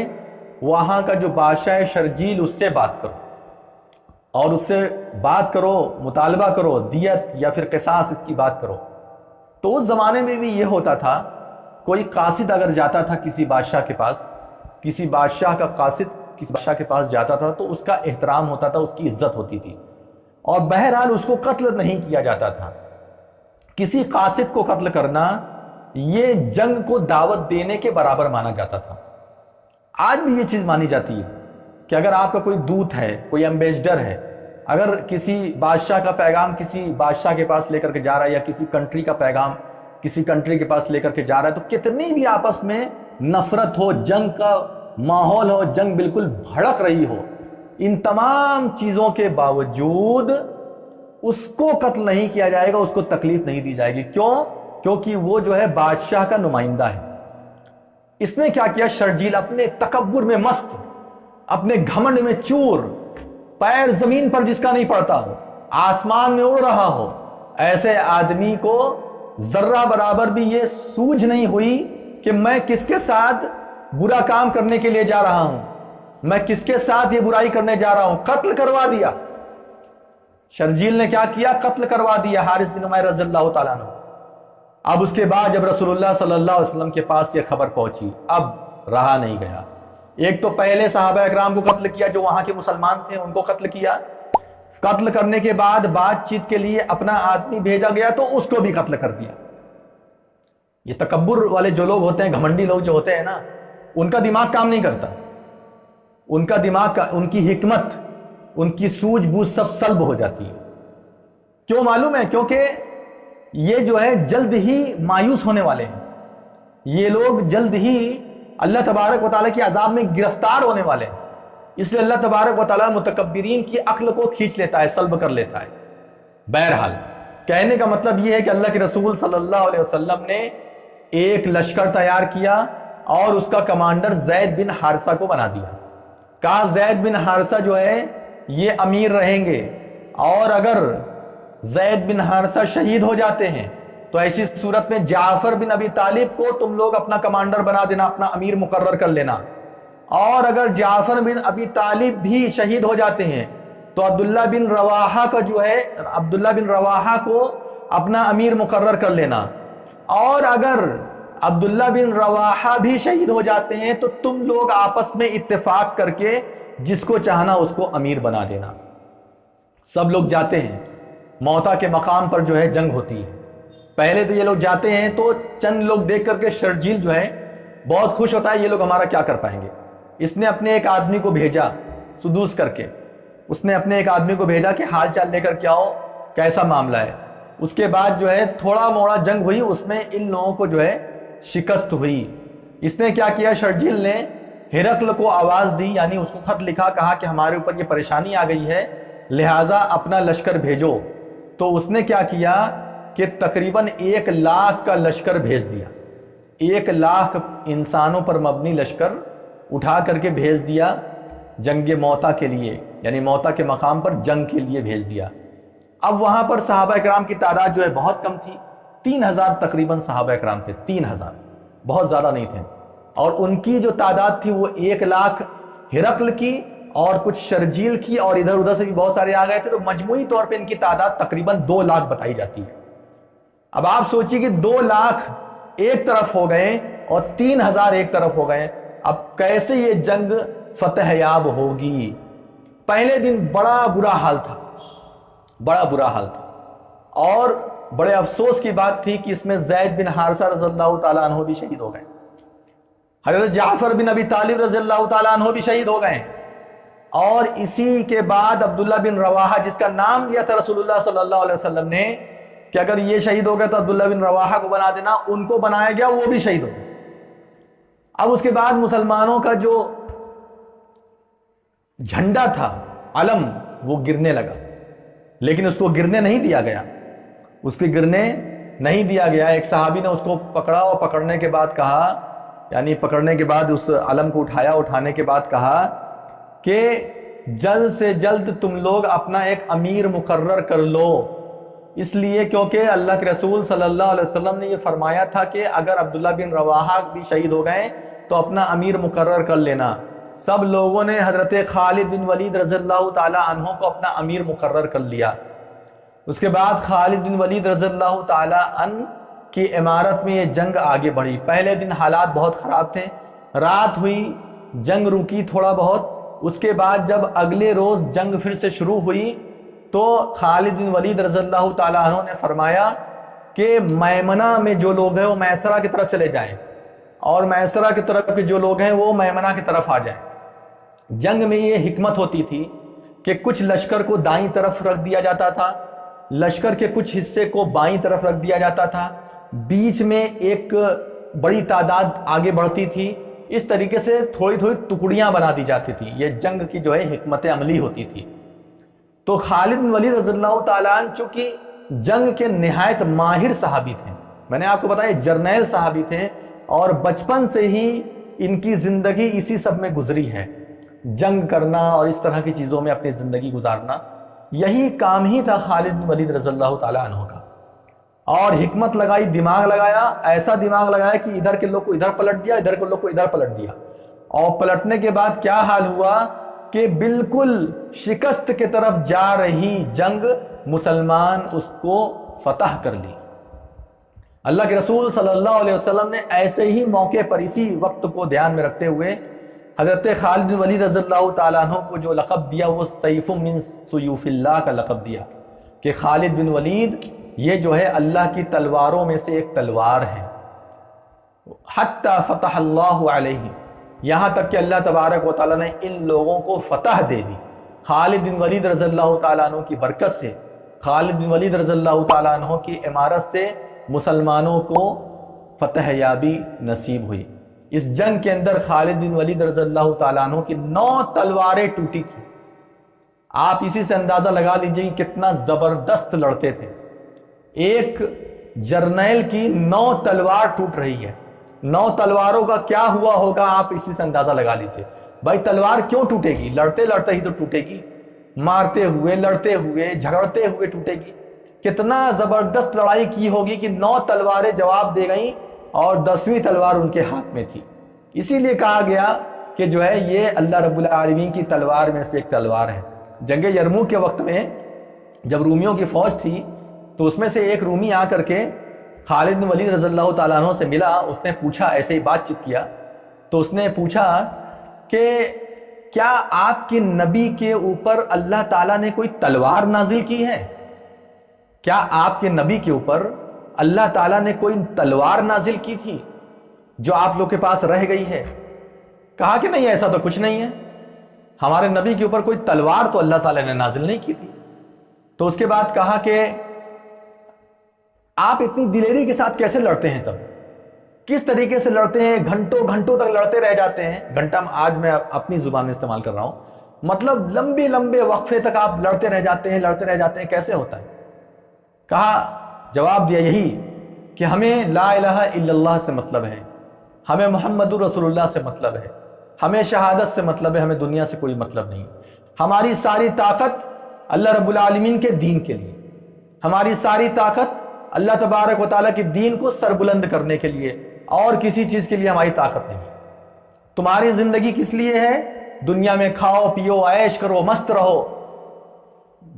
وہاں کا جو بادشاہ شرجیل اس سے بات کرو، اور اس سے بات کرو، مطالبہ کرو دیت یا پھر قصاص، اس کی بات کرو. تو اس زمانے میں بھی یہ ہوتا تھا، کوئی قاصد اگر جاتا تھا کسی بادشاہ کے پاس، کسی بادشاہ کا قاصد کسی بادشاہ کے پاس جاتا تھا تو اس کا احترام ہوتا تھا، اس کی عزت ہوتی تھی، اور بہرحال اس کو قتل نہیں کیا جاتا تھا. کسی قاصد کو قتل کرنا یہ جنگ کو دعوت دینے کے برابر مانا جاتا تھا. آج بھی یہ چیز مانی جاتی ہے کہ اگر آپ کا کوئی دودت ہے، کوئی ایمبیسڈر ہے، اگر کسی بادشاہ کا پیغام کسی بادشاہ کے پاس لے کر کے جا رہا ہے، یا کسی کنٹری کا پیغام کسی کنٹری کے پاس لے کر کے جا رہا ہے، تو کتنی بھی آپس میں نفرت ہو، جنگ کا ماحول ہو، جنگ بالکل بھڑک رہی ہو، ان تمام چیزوں کے باوجود اس کو قتل نہیں کیا جائے گا، اس کو تکلیف نہیں دی جائے گی. کیوں؟ کیونکہ وہ جو ہے بادشاہ کا نمائندہ ہے. اس نے کیا کیا؟ شرجیل اپنے تکبر میں مست، اپنے گھمنڈ میں چور، پیر زمین پر جس کا نہیں پڑتا ہو، آسمان میں اڑ رہا ہو، ایسے آدمی کو ذرہ برابر بھی یہ سوجھ نہیں ہوئی کہ میں کس کے ساتھ برا کام کرنے کے لیے جا رہا ہوں، میں کس کے ساتھ یہ برائی کرنے جا رہا ہوں. قتل کروا دیا. شرجیل نے کیا کیا؟ قتل کروا دیا حارث بن عمیر رضی اللہ تعالیٰ عنہ. اب اس کے بعد جب رسول اللہ صلی اللہ علیہ وسلم کے پاس یہ خبر پہنچی، اب رہا نہیں گیا. ایک تو پہلے صحابہ اکرام کو قتل کیا، جو وہاں کے مسلمان تھے ان کو قتل کیا. قتل کرنے کے بعد بات چیت کے لیے اپنا آدمی بھیجا گیا تو اس کو بھی قتل کر دیا. یہ تکبر والے جو لوگ ہوتے ہیں، گھمنڈی لوگ جو ہوتے ہیں نا، ان کا دماغ کام نہیں کرتا. ان کا دماغ، ان کی حکمت، ان کی سوجھ بوجھ سب سلب ہو جاتی ہے. کیوں معلوم ہے؟ کیونکہ یہ جو ہے جلد ہی مایوس ہونے والے ہیں. یہ لوگ جلد ہی اللہ تبارک و تعالیٰ کی عذاب میں گرفتار ہونے والے ہیں. اس لیے اللہ تبارک و تعالیٰ متکبرین کی عقل کو کھینچ لیتا ہے، سلب کر لیتا ہے. بہرحال کہنے کا مطلب یہ ہے کہ اللہ کے رسول صلی اللہ علیہ وسلم نے ایک لشکر تیار کیا اور اس کا کمانڈر زید بن حارثہ کو بنا دیا. کہا زید بن حارثہ جو ہے یہ امیر رہیں گے، اور اگر زید بن حارثہ شہید ہو جاتے ہیں تو ایسی صورت میں جعفر بن ابی طالب کو تم لوگ اپنا کمانڈر بنا دینا، اپنا امیر مقرر کر لینا. اور اگر جعفر بن ابی طالب بھی شہید ہو جاتے ہیں تو عبداللہ بن رواحہ کا جو ہے، عبداللہ بن رواحہ کو اپنا امیر مقرر کر لینا. اور اگر عبداللہ بن رواحہ بھی شہید ہو جاتے ہیں تو تم لوگ آپس میں اتفاق کر کے جس کو چاہنا اس کو امیر بنا دینا. سب لوگ جاتے ہیں، موتا کے مقام پر جو ہے جنگ ہوتی ہے. پہلے تو یہ لوگ جاتے ہیں تو چند لوگ دیکھ کر کے شرجیل جو ہے بہت خوش ہوتا ہے، یہ لوگ ہمارا کیا کر پائیں گے. اس نے اپنے ایک آدمی کو بھیجا سدوس کر کے، اس نے اپنے ایک آدمی کو بھیجا کہ حال چال لے کر کے آؤ، کیسا معاملہ ہے. اس کے بعد جو ہے تھوڑا موڑا جنگ ہوئی، اس میں ان لوگوں کو جو ہے شکست ہوئی. اس نے کیا کیا؟ شرجیل نے ہرقل کو آواز دی، یعنی اس کو خط لکھا، کہا کہ ہمارے اوپر یہ پریشانی آ گئی ہے، لہٰذا اپنا لشکر بھیجو. تو اس نے کیا کیا کہ تقریباً 1 لاکھ کا لشکر بھیج دیا. 1 لاکھ انسانوں پر مبنی لشکر اٹھا کر کے بھیج دیا جنگ موتا کے لیے، یعنی موتا کے مقام پر جنگ کے لیے بھیج دیا. اب وہاں پر صحابہ اکرام کی تعداد جو ہے بہت کم تھی، 3000 تقریباً صحابہ اکرام تھے. 3000 بہت زیادہ نہیں تھے. اور ان کی جو تعداد تھی وہ 1 لاکھ ہرقل کی اور کچھ شرجیل کی، اور ادھر ادھر سے بھی بہت سارے آ گئے تھے. تو مجموعی طور پہ ان کی تعداد تقریباً 2 لاکھ بتائی جاتی ہے. اب آپ سوچیے کہ 2 لاکھ ایک طرف ہو گئے اور 3000 ایک طرف ہو گئے. اب کیسے یہ جنگ فتح یاب ہوگی؟ پہلے دن بڑا برا حال تھا، بڑا برا حال تھا. اور بڑے افسوس کی بات تھی کہ اس میں زید بن حارثہ رضی اللہ تعالیٰ عنہ بھی شہید ہو گئے. حضرت جعفر بن ابی طالب رضی اللہ تعالیٰ عنہ بھی شہید ہو گئے. اور اسی کے بعد عبداللہ بن رواحہ، جس کا نام دیا تھا رسول اللہ صلی اللہ علیہ وسلم نے کہ اگر یہ شہید ہو گئے تو عبداللہ بن رواحہ کو بنا دینا، ان کو بنایا گیا، وہ بھی شہید ہو گئے. اب اس کے بعد مسلمانوں کا جو جھنڈا تھا، علم، وہ گرنے لگا، لیکن اس کو گرنے نہیں دیا گیا، اس کے گرنے نہیں دیا گیا۔ ایک صحابی نے اس کو پکڑا اور پکڑنے کے بعد کہا، یعنی پکڑنے کے بعد اس علم کو اٹھایا، اٹھانے کے بعد کہا کہ جلد سے جلد تم لوگ اپنا ایک امیر مقرر کر لو، اس لیے کیونکہ اللہ کے رسول صلی اللہ علیہ وسلم نے یہ فرمایا تھا کہ اگر عبداللہ بن رواحہ بھی شہید ہو گئے تو اپنا امیر مقرر کر لینا۔ سب لوگوں نے حضرت خالد بن ولید رضی اللہ تعالی عنہ کو اپنا امیر مقرر کر لیا۔ اس کے بعد خالد بن ولید رضی اللہ تعالی عنہ کی امارت میں یہ جنگ آگے بڑھی۔ پہلے دن حالات بہت خراب تھے، رات ہوئی، جنگ رکی تھوڑا بہت۔ اس کے بعد جب اگلے روز جنگ پھر سے شروع ہوئی تو خالد بن ولید رضی اللہ تعالیٰ عنہ نے فرمایا کہ میمنہ میں جو لوگ ہیں وہ میسرہ کی طرف چلے جائیں، اور میسرہ کی طرف کے جو لوگ ہیں وہ میمنہ کی طرف آ جائیں۔ جنگ میں یہ حکمت ہوتی تھی کہ کچھ لشکر کو دائیں طرف رکھ دیا جاتا تھا، لشکر کے کچھ حصے کو بائیں طرف رکھ دیا جاتا تھا، بیچ میں ایک بڑی تعداد آگے بڑھتی تھی۔ اس طریقے سے تھوڑی تھوڑی ٹکڑیاں بنا دی جاتی تھی۔ یہ جنگ کی جو ہے حکمت عملی ہوتی تھی۔ تو خالد بن ولید رضی اللہ تعالیٰ عنہ چونکہ جنگ کے نہایت ماہر صحابی تھے، میں نے آپ کو بتایا جرنیل صحابی تھے، اور بچپن سے ہی ان کی زندگی اسی سب میں گزری ہے، جنگ کرنا اور اس طرح کی چیزوں میں اپنی زندگی گزارنا، یہی کام ہی تھا خالد بن ولید رضی اللہ تعالیٰ عنہ کا۔ اور حکمت لگائی، دماغ لگایا، ایسا دماغ لگایا کہ ادھر کے لوگ کو ادھر پلٹ دیا، ادھر کے لوگ کو ادھر پلٹ دیا۔ اور پلٹنے کے بعد کیا حال ہوا کہ بالکل شکست کے طرف جا رہی جنگ مسلمان اس کو فتح کر لی۔ اللہ کے رسول صلی اللہ علیہ وسلم نے ایسے ہی موقع پر اسی وقت کو دھیان میں رکھتے ہوئے حضرت خالد بن ولید رضی اللہ تعالیٰ عنہ کو جو لقب دیا وہ سیف من سیوف اللہ کا لقب دیا، کہ خالد بن ولید یہ جو ہے اللہ کی تلواروں میں سے ایک تلوار ہے۔ حتی فتح اللہ علیہ، یہاں تک کہ اللہ تبارک و تعالیٰ نے ان لوگوں کو فتح دے دی۔ خالد بن ولید رضی اللہ تعالیٰ عنہ کی برکت سے، خالد بن ولید رضی اللہ تعالیٰ عنہ کی امارت سے مسلمانوں کو فتح یابی نصیب ہوئی۔ اس جنگ کے اندر خالد بن ولید رضی اللہ تعالیٰ عنہ کی 9 تلواریں ٹوٹی تھیں۔ آپ اسی سے اندازہ لگا لیجئے کتنا زبردست لڑتے تھے۔ ایک جرنیل کی 9 تلوار ٹوٹ رہی ہے، 9 تلواروں کا کیا ہوا ہوگا آپ اسی سے اندازہ لگا لیجئے۔ بھائی تلوار کیوں ٹوٹے گی؟ لڑتے لڑتے ہی تو ٹوٹے گی، مارتے ہوئے، لڑتے ہوئے، جھگڑتے ہوئے ٹوٹے گی۔ کتنا زبردست لڑائی کی ہوگی کہ 9 تلواریں جواب دے گئیں اور 10ویں تلوار ان کے ہاتھ میں تھی۔ اسی لیے کہا گیا کہ جو ہے یہ اللہ رب العالمین کی تلوار میں سے ایک تلوار ہے۔ جنگ یرموک کے وقت میں جب رومیوں کی فوج تھی تو اس میں سے ایک رومی آ کر کے خالد بن ولید رضی اللہ تعالیٰ عنہ سے ملا، اس نے پوچھا، ایسے ہی بات چیت کیا تو اس نے پوچھا کہ کیا آپ کے نبی کے اوپر اللہ تعالیٰ نے کوئی تلوار نازل کی ہے؟ کیا آپ کے نبی کے اوپر اللہ تعالیٰ نے کوئی تلوار نازل کی تھی جو آپ لوگ کے پاس رہ گئی ہے؟ کہا کہ نہیں، ایسا تو کچھ نہیں ہے، ہمارے نبی کے اوپر کوئی تلوار تو اللہ تعالیٰ نے نازل نہیں کی تھی۔ تو اس کے بعد کہا کہ آپ اتنی دلیری کے ساتھ کیسے لڑتے ہیں؟ تب کس طریقے سے لڑتے ہیں؟ گھنٹوں گھنٹوں تک لڑتے رہ جاتے ہیں۔ گھنٹہ آج میں اپنی زبان میں استعمال کر رہا ہوں، مطلب لمبے لمبے وقفے تک آپ لڑتے رہ جاتے ہیں، لڑتے رہ جاتے ہیں، کیسے ہوتا ہے؟ کہا، جواب دیا یہی کہ ہمیں لا الہ الا اللہ سے مطلب ہے، ہمیں محمد رسول اللہ سے مطلب ہے، ہمیں شہادت سے مطلب ہے، ہمیں دنیا سے کوئی مطلب نہیں۔ ہماری ساری طاقت اللہ رب العالمین کے دین کے لیے، ہماری ساری طاقت اللہ تبارک و تعالیٰ کے دین کو سربلند کرنے کے لیے، اور کسی چیز کے لیے ہماری طاقت نہیں۔ تمہاری زندگی کس لیے ہے؟ دنیا میں کھاؤ پیو، عیش کرو، مست رہو،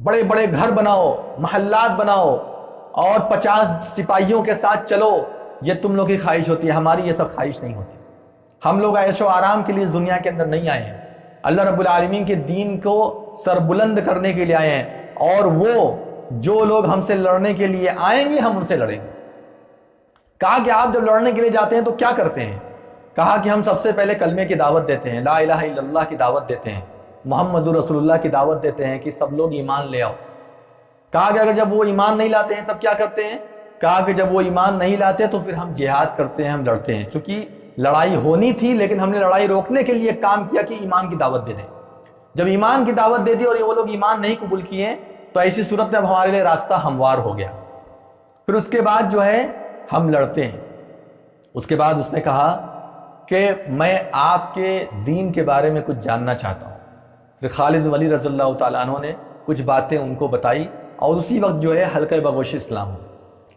بڑے بڑے گھر بناؤ، محلات بناؤ، اور 50 سپاہیوں کے ساتھ چلو، یہ تم لوگ کی خواہش ہوتی ہے، ہماری یہ سب خواہش نہیں ہوتی۔ ہم لوگ عیش و آرام کے لیے اس دنیا کے اندر نہیں آئے ہیں، اللہ رب العالمین کے دین کو سربلند کرنے کے لیے آئے ہیں، اور وہ جو لوگ ہم سے لڑنے کے لیے آئیں گے ہم ان سے لڑیں گے۔ کہا کہ آپ جب لڑنے کے لیے جاتے ہیں تو کیا کرتے ہیں؟ کہا کہ ہم سب سے پہلے کلمے کی دعوت دیتے ہیں، لا الہ الا اللہ کی دعوت دیتے ہیں، محمد رسول اللہ کی دعوت دیتے ہیں کہ سب لوگ ایمان لے آؤ۔ کہا کہ اگر جب وہ ایمان نہیں لاتے ہیں تب کیا کرتے ہیں؟ کہا کہ جب وہ ایمان نہیں لاتے تو پھر ہم جہاد کرتے ہیں، ہم لڑتے ہیں، چونکہ لڑائی ہونی تھی، لیکن ہم نے لڑائی روکنے کے لیے کام کیا کہ ایمان کی دعوت دے دیں۔ جب ایمان کی دعوت دے دی اور وہ لوگ ایمان نہیں قبول کیے تو ایسی صورت میں اب ہمارے لیے راستہ ہموار ہو گیا۔ پھر اس کے بعد جو ہے ہم لڑتے ہیں۔ اس کے بعد اس نے کہا کہ میں آپ کے دین کے بارے میں کچھ جاننا چاہتا ہوں۔ پھر خالد بن ولید رضی اللہ تعالیٰ عنہ نے کچھ باتیں ان کو بتائی اور اسی وقت جو ہے حلقہ بگوش اسلام ہو،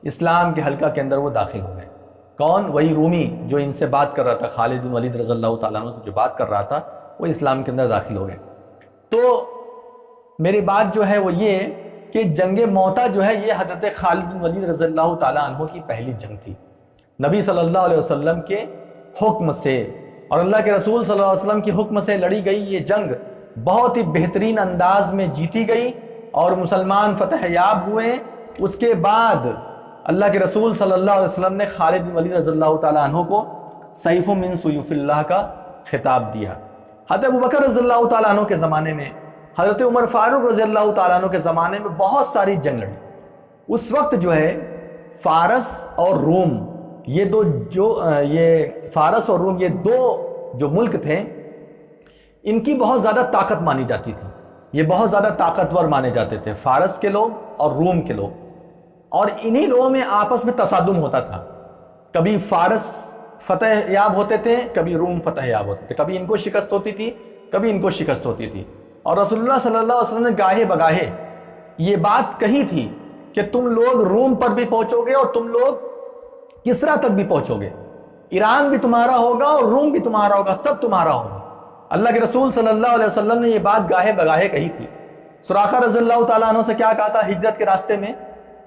اسلام کے حلقہ کے اندر وہ داخل ہو گئے۔ کون؟ وہی رومی جو ان سے بات کر رہا تھا، خالد بن ولید رضی اللہ تعالیٰ عنہ سے جو بات کر رہا تھا، وہ اسلام کے اندر داخل ہو گئے۔ تو میری بات جو ہے وہ یہ کہ جنگ موتا جو ہے یہ حضرت خالد بن ولید رضی اللہ تعالیٰ عنہ کی پہلی جنگ تھی، نبی صلی اللہ علیہ وسلم کے حکم سے اور اللہ کے رسول صلی اللہ علیہ وسلم کے حکم سے لڑی گئی یہ جنگ بہت ہی بہترین انداز میں جیتی گئی اور مسلمان فتح یاب ہوئے۔ اس کے بعد اللہ کے رسول صلی اللہ علیہ وسلم نے خالد بن ولید رضی اللہ تعالیٰ عنہ کو سیف من سیوف اللہ کا خطاب دیا۔ حضرت ابوبکر رضی اللہ تعالیٰ عنہ کے زمانے میں، حضرت عمر فاروق رضی اللہ تعالیٰ عنہ کے زمانے میں بہت ساری جنگ لڑی۔ اس وقت جو ہے فارس اور روم، یہ دو فارس اور روم، یہ دو جو ملک تھے، ان کی بہت زیادہ طاقت مانی جاتی تھی، یہ بہت زیادہ طاقتور مانے جاتے تھے، فارس کے لوگ اور روم کے لوگ، اور انہی لوگوں میں آپس میں تصادم ہوتا تھا۔ کبھی فارس فتح یاب ہوتے تھے، کبھی روم فتح یاب ہوتے تھے، کبھی ان کو شکست ہوتی تھی، کبھی ان کو شکست ہوتی تھی۔ اور رسول اللہ صلی اللہ علیہ وسلم نے گاہے بگاہے یہ بات کہی تھی کہ تم لوگ روم پر بھی پہنچو گے اور تم لوگ کسرا تک بھی پہنچو گے، ایران بھی تمہارا ہوگا اور روم بھی تمہارا ہوگا، سب تمہارا ہوگا۔ اللہ کے رسول صلی اللہ علیہ وسلم نے یہ بات گاہے بگاہے کہی تھی۔ سراقہ رضی اللہ تعالیٰ عنہ سے کیا کہا تھا ہجرت کے راستے میں؟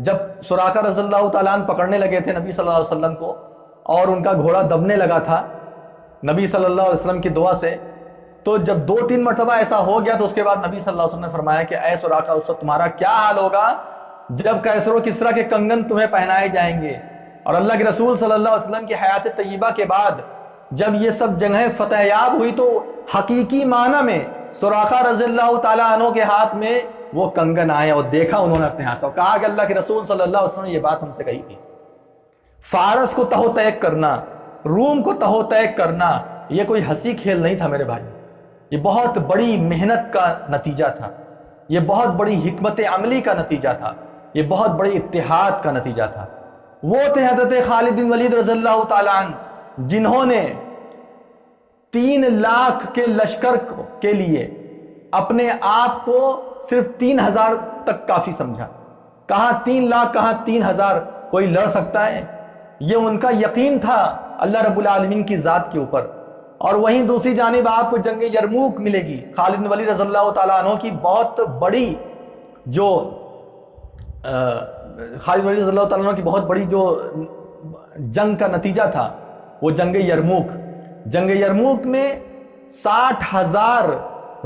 جب سراقہ رضی اللہ تعالیٰ عنہ پکڑنے لگے تھے نبی صلی اللہ علیہ وسلم کو اور ان کا گھوڑا دبنے لگا تھا نبی صلی اللہ علیہ وسلم کی دعا سے، تو جب 2-3 مرتبہ ایسا ہو گیا تو اس کے بعد نبی صلی اللہ علیہ وسلم نے فرمایا کہ اے سراقہ، اس وقت تمہارا کیا حال ہوگا جب کیسر و کسرا کے کنگن تمہیں پہنائے جائیں گے۔ اور اللہ کے رسول صلی اللہ علیہ وسلم کی حیات طیبہ کے بعد جب یہ سب جنگیں فتح یاب ہوئی تو حقیقی معنی میں سراقہ رضی اللہ تعالیٰ عنہ کے ہاتھ میں وہ کنگن آئے اور دیکھا انہوں نے اپنے ہاتھ سے، کہا کہ اللہ کے رسول صلی اللہ علیہ وسلم نے یہ بات ہم سے کہی تھی۔ فارس کو تہو تیک کرنا، روم کو تہو تیک کرنا، یہ کوئی ہنسی کھیل نہیں تھا میرے بھائی، یہ بہت بڑی محنت کا نتیجہ تھا، یہ بہت بڑی حکمت عملی کا نتیجہ تھا، یہ بہت بڑی اتحاد کا نتیجہ تھا۔ وہ تھے حضرت خالد بن ولید رضی اللہ تعالیٰ عنہ جنہوں نے 3 لاکھ کے لشکر کے لیے اپنے آپ کو صرف 3000 تک کافی سمجھا۔ کہاں 3 لاکھ، کہاں 3000 کوئی لڑ سکتا ہے؟ یہ ان کا یقین تھا اللہ رب العالمین کی ذات کے اوپر۔ اور وہیں دوسری جانب آپ کو جنگ یرموک ملے گی، خالد بن ولید رضی اللہ تعالیٰ عنہ کی بہت بڑی جو خالد بن ولید رضی اللہ تعالیٰ عنہ کی بہت بڑی جو جنگ کا نتیجہ تھا وہ جنگ یرموک۔ جنگ یرموک میں 60,000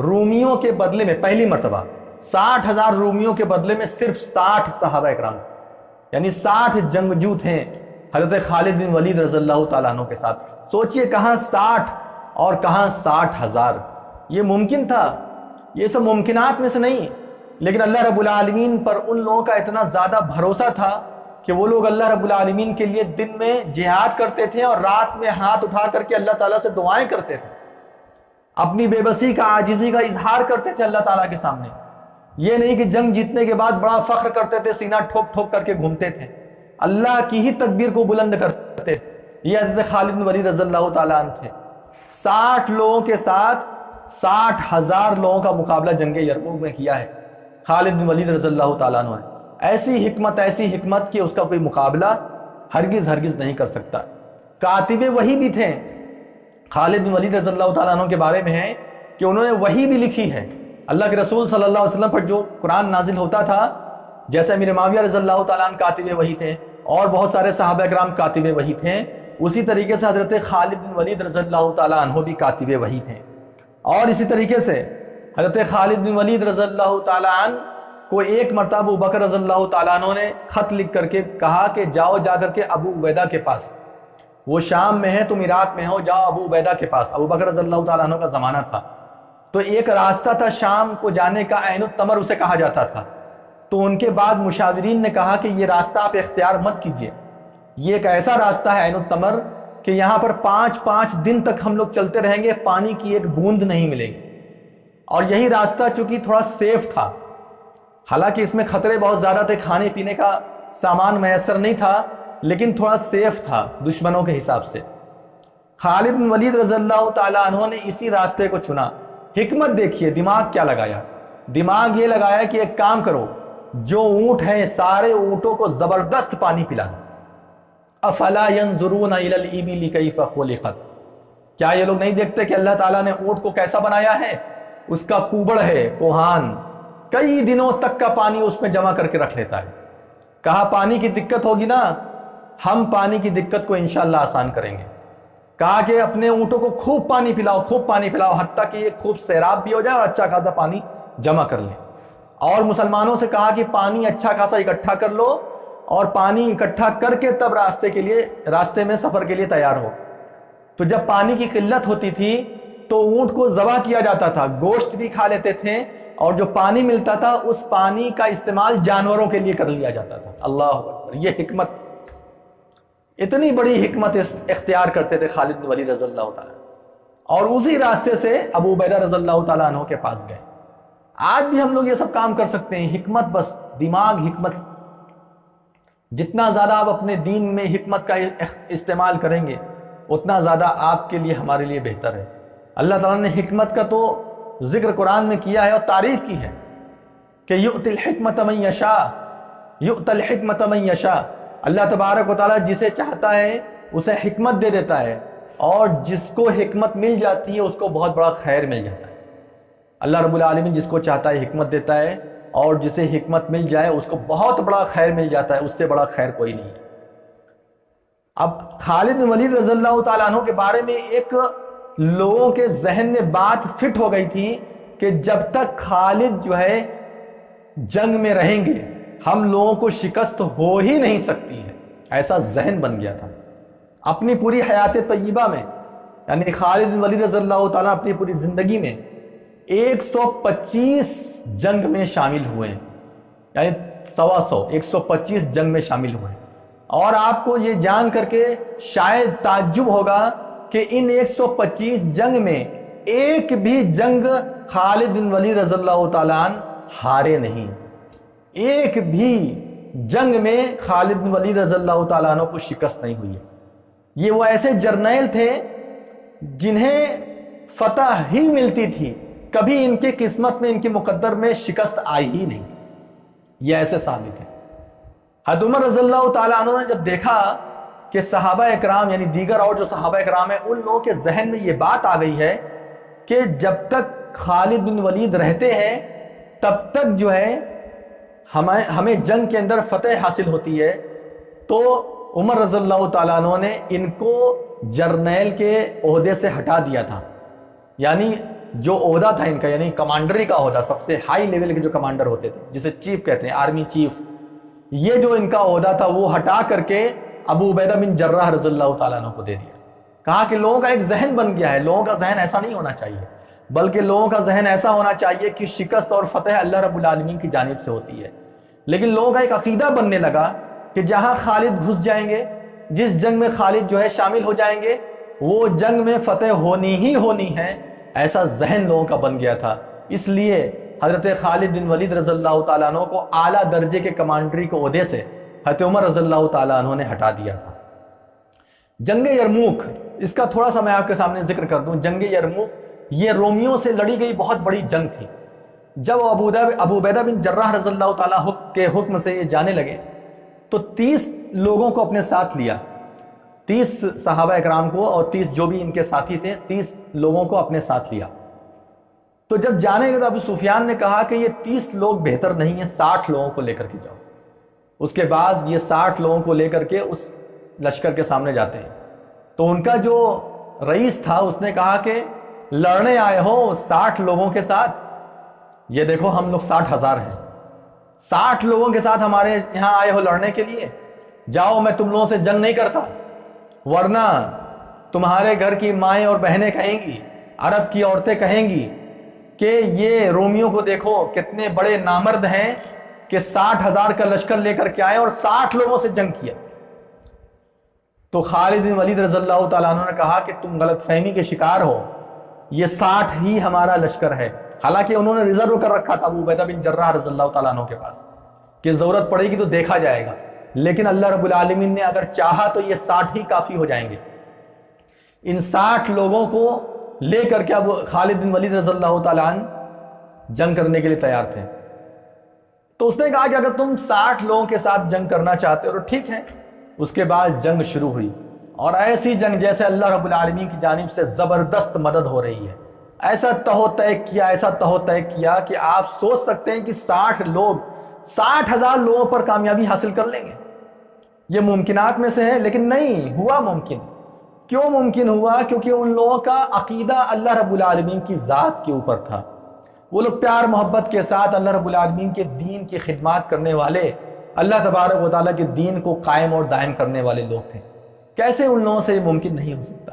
رومیوں کے بدلے میں پہلی مرتبہ 60,000 رومیوں کے بدلے میں صرف 60 صحابہ اکرام، یعنی 60 جنگجو تھے حضرت خالد بن ولید رضی اللہ تعالیٰ عنہ کے ساتھ۔ سوچئے کہاں 60 اور کہاں 60,000، یہ ممکن تھا؟ یہ سب ممکنات میں سے نہیں، لیکن اللہ رب العالمین پر ان لوگوں کا اتنا زیادہ بھروسہ تھا کہ وہ لوگ اللہ رب العالمین کے لیے دن میں جہاد کرتے تھے اور رات میں ہاتھ اٹھا کر کے اللہ تعالیٰ سے دعائیں کرتے تھے، اپنی بے بسی کا، عاجزی کا اظہار کرتے تھے اللہ تعالیٰ کے سامنے۔ یہ نہیں کہ جنگ جیتنے کے بعد بڑا فخر کرتے تھے، سینہ ٹھوک ٹھوک کر کے گھومتے تھے، اللہ کی ہی تکبیر کو بلند کرتے تھے۔ یہ حضرت خالد بن ولید رضی اللہ تعالیٰ عنہ تھے، 60 لوگوں کے ساتھ 60,000 لوگوں کا مقابلہ جنگ یرموک میں کیا ہے خالد بن ولید رضی اللہ تعالیٰ عنہ نے۔ ایسی حکمت کہ اس کا کوئی مقابلہ ہرگز نہیں کر سکتا۔ کاتب وحی بھی تھے خالد بن ولید رضی اللہ تعالیٰ عنہ کے بارے میں ہے کہ انہوں نے وحی بھی لکھی ہے۔ اللہ کے رسول صلی اللہ علیہ وسلم پر جو قرآن نازل ہوتا تھا، جیسے امیر معاویہ رضی اللہ تعالیٰ عنہ کاتب وحی تھے اور بہت سارے صحابہ اکرام کاتب وحی تھے، اسی طریقے سے حضرت خالد بن ولید رضی اللہ تعالیٰ عنہ بھی کاتب وحی تھے۔ اور اسی طریقے سے حضرت خالد بن ولید رضی اللہ تعالیٰ عنہ کو ایک مرتبہ ابوبکر رضی اللہ تعالیٰ عنہ نے خط لکھ کر کے کہا کہ جاؤ جا کر کے ابو عبیدہ کے پاس، وہ شام میں ہے تم عراق میں ہو، جاؤ ابو عبیدہ کے پاس۔ ابوبکر رضی اللہ تعالیٰ عنہ کا زمانہ تھا، تو ایک راستہ تھا شام کو جانے کا، عین التمر اسے کہا جاتا تھا۔ تو ان کے بعد مشاورین نے کہا کہ یہ راستہ آپ اختیار مت کیجیے، یہ ایک ایسا راستہ ہے عین التمر کہ یہاں پر 5 دن تک ہم لوگ چلتے رہیں گے، پانی کی ایک بوند نہیں ملے گی۔ اور یہی راستہ چونکہ تھوڑا سیف تھا، حالانکہ اس میں خطرے بہت زیادہ تھے، کھانے پینے کا سامان میسر نہیں تھا، لیکن تھوڑا سیف تھا دشمنوں کے حساب سے۔ خالد بن ولید رضی اللہ تعالیٰ عنہ نے اسی راستے کو چنا۔ حکمت دیکھیے، دماغ کیا لگایا؟ دماغ یہ لگایا کہ ایک کام کرو، جو اونٹ ہیں سارے اونٹوں کو زبردست پانی پلا دو۔ افلا ينظرون الى الابل كيف خلقت، کیا یہ لوگ نہیں دیکھتے کہ اللہ تعالیٰ نے اونٹ کو کیسا بنایا ہے؟ اس کا کوبڑ ہے کوہان، کئی دنوں تک کا پانی اس میں جمع کر کے رکھ لیتا ہے۔ کہا پانی کی دقت ہوگی نا، ہم پانی کی دقت کو انشاءاللہ آسان کریں گے۔ کہا کہ اپنے اونٹوں کو خوب پانی پلاؤ، خوب پانی پلاؤ، حتیٰ کہ یہ خوب سیراب بھی ہو جائے اور اچھا خاصا پانی جمع کر لیں۔ اور مسلمانوں سے کہا کہ پانی اچھا خاصا اکٹھا کر لو، اور پانی اکٹھا کر کے تب راستے میں سفر کے لیے تیار ہو۔ تو جب پانی کی قلت ہوتی تھی تو اونٹ کو ذبح کیا جاتا تھا، گوشت بھی کھا لیتے تھے، اور جو پانی ملتا تھا اس پانی کا استعمال جانوروں کے لیے کر لیا جاتا تھا۔ اللہ اکبر، یہ حکمت، اتنی بڑی حکمت اختیار کرتے تھے خالد بن ولید رضی اللہ تعالیٰ، اور اسی راستے سے ابو عبیدہ رضی اللہ تعالیٰ عنہ کے پاس گئے۔ آج بھی ہم لوگ یہ سب کام کر سکتے ہیں، حکمت، بس دماغ، حکمت۔ جتنا زیادہ آپ اپنے دین میں حکمت کا استعمال کریں گے اتنا زیادہ آپ کے لیے، ہمارے لیے بہتر ہے۔ اللہ تعالیٰ نے حکمت کا تو ذکر قرآن میں کیا ہے اور تعریف کی ہے کہ یؤتی الحکمت من یشاء، یؤتی الحکمت من یشاء، اللہ تبارک و تعالیٰ جسے چاہتا ہے اسے حکمت دے دیتا ہے، اور جس کو حکمت مل جاتی ہے اس کو بہت بڑا خیر مل جاتا ہے۔ اللہ رب العالمین جس کو چاہتا ہے حکمت دیتا ہے، اور جسے حکمت مل جائے اس کو بہت بڑا خیر مل جاتا ہے، اس سے بڑا خیر کوئی نہیں ہے۔ اب خالد بن ولید رضی اللہ تعالیٰ عنہ کے بارے میں ایک لوگوں کے ذہن میں بات فٹ ہو گئی تھی کہ جب تک خالد جو ہے جنگ میں رہیں گے ہم لوگوں کو شکست ہو ہی نہیں سکتی ہے، ایسا ذہن بن گیا تھا۔ اپنی پوری حیات طیبہ میں، یعنی خالد بن ولید رضی اللہ تعالیٰ اپنی پوری زندگی میں 125 جنگ میں شامل ہوئے ہیں، یعنی 125 جنگ میں شامل ہوئے ہیں۔ اور آپ کو یہ جان کر کے شاید تعجب ہوگا کہ ان 125 جنگ میں ایک بھی جنگ خالد بن ولید رضی اللہ تعالیٰ عنہ ہارے نہیں۔ ایک بھی جنگ میں خالد بن ولید رضی اللہ تعالیٰ عنہ کو شکست نہیں ہوئی ہے۔ یہ وہ ایسے جرنیل تھے جنہیں فتح ہی ملتی تھی، کبھی ان کی قسمت میں، ان کے مقدر میں شکست آئی ہی نہیں۔ یہ ایسے ثابت ہے۔ حضرت عمر رضی اللہ تعالیٰ عنہ نے جب دیکھا کہ صحابہ اکرام، یعنی دیگر اور جو صحابہ اکرام ہیں، ان لوگوں کے ذہن میں یہ بات آ گئی ہے کہ جب تک خالد بن ولید رہتے ہیں تب تک جو ہے ہمیں جنگ کے اندر فتح حاصل ہوتی ہے، تو عمر رضی اللہ تعالیٰ عنہ نے ان کو جرنیل کے عہدے سے ہٹا دیا تھا۔ یعنی جو عہدہ تھا ان کا، یعنی کمانڈری کا عہدہ، سب سے ہائی لیول کے جو کمانڈر ہوتے تھے جسے چیف کہتے ہیں، آرمی چیف، یہ جو ان کا عہدہ تھا وہ ہٹا کر کے ابو عبیدہ بن جراح رضی اللہ تعالیٰ عنہ کو دے دیا۔ کہا کہ لوگوں کا ایک ذہن بن گیا ہے، لوگوں کا ذہن ایسا نہیں ہونا چاہیے، بلکہ لوگوں کا ذہن ایسا ہونا چاہیے کہ شکست اور فتح اللہ رب العالمین کی جانب سے ہوتی ہے۔ لیکن لوگوں کا ایک عقیدہ بننے لگا کہ جہاں خالد گھس جائیں گے، جس جنگ میں خالد جو ہے شامل ہو جائیں گے، وہ جنگ میں فتح ہونی ہی ہونی ہے، ایسا ذہن لوگوں کا بن گیا تھا۔ اس لیے حضرت خالد بن ولید رضی اللہ تعالیٰ عنہ کو اعلیٰ درجے کے کمانڈری کے عہدے سے حضرت عمر رضی اللہ تعالیٰ عنہ نے ہٹا دیا تھا۔ جنگ یرموک، اس کا تھوڑا سا میں آپ کے سامنے ذکر کر دوں۔ جنگ یرموک یہ رومیوں سے لڑی گئی بہت بڑی جنگ تھی۔ جب ابو عبیدہ بن جراح رضی اللہ تعالیٰ کے حکم سے یہ جانے لگے تو 30 لوگوں کو اپنے ساتھ لیا، 30 صحابہ اکرام کو، اور 30 جو بھی ان کے ساتھی تھے، 30 لوگوں کو اپنے ساتھ لیا۔ تو جب جانے گئے تو ابو سفیان نے کہا کہ یہ 30 لوگ بہتر نہیں ہیں، 60 لوگوں کو لے کر کے جاؤ۔ اس کے بعد یہ 60 لوگوں کو لے کر کے اس لشکر کے سامنے جاتے ہیں، تو ان کا جو رئیس تھا اس نے کہا کہ لڑنے آئے ہو 60 لوگوں کے ساتھ؟ یہ دیکھو ہم لوگ 60,000 ہیں، 60 لوگوں کے ساتھ ہمارے یہاں آئے ہو لڑنے کے لیے؟ جاؤ، میں تم لوگوں سے جنگ نہیں کرتا، ورنہ تمہارے گھر کی مائیں اور بہنیں کہیں گی، عرب کی عورتیں کہیں گی کہ یہ رومیوں کو دیکھو کتنے بڑے نامرد ہیں کہ 60,000 کا لشکر لے کر کے آئے اور 60 لوگوں سے جنگ کیا۔ تو خالد بن ولید رضی اللہ تعالیٰ عنہ نے کہا کہ تم غلط فہمی کے شکار ہو، یہ 60 ہی ہمارا لشکر ہے۔ حالانکہ انہوں نے ریزرو کر رکھا تھا ابو عبیدہ بن جراح رضی اللہ تعالیٰ عنہ کے پاس کہ ضرورت پڑے گی تو دیکھا جائے گا، لیکن اللہ رب العالمین نے اگر چاہا تو یہ 60 ہی کافی ہو جائیں گے۔ ان 60 لوگوں کو لے کر کے اب خالد بن ولید رضی اللہ تعالیٰ عنہ جنگ کرنے کے لیے تیار تھے۔ تو اس نے کہا کہ اگر تم 60 لوگوں کے ساتھ جنگ کرنا چاہتے ہو تو ٹھیک ہے۔ اس کے بعد جنگ شروع ہوئی، اور ایسی جنگ جیسے اللہ رب العالمین کی جانب سے زبردست مدد ہو رہی ہے۔ ایسا تہو طے کیا کہ آپ سوچ سکتے ہیں کہ 60 لوگ 60,000 لوگوں پر کامیابی حاصل کر لیں گے۔ یہ ممکنات میں سے ہے، لیکن نہیں ہوا ممکن۔ کیوں ممکن ہوا؟ کیونکہ ان لوگوں کا عقیدہ اللہ رب العالمین کی ذات کے اوپر تھا۔ وہ لوگ پیار محبت کے ساتھ اللہ رب العالمین کے دین کی خدمات کرنے والے، اللہ تبارک و تعالیٰ کے دین کو قائم اور دائم کرنے والے لوگ تھے۔ کیسے ان لوگوں سے یہ ممکن نہیں ہو سکتا؟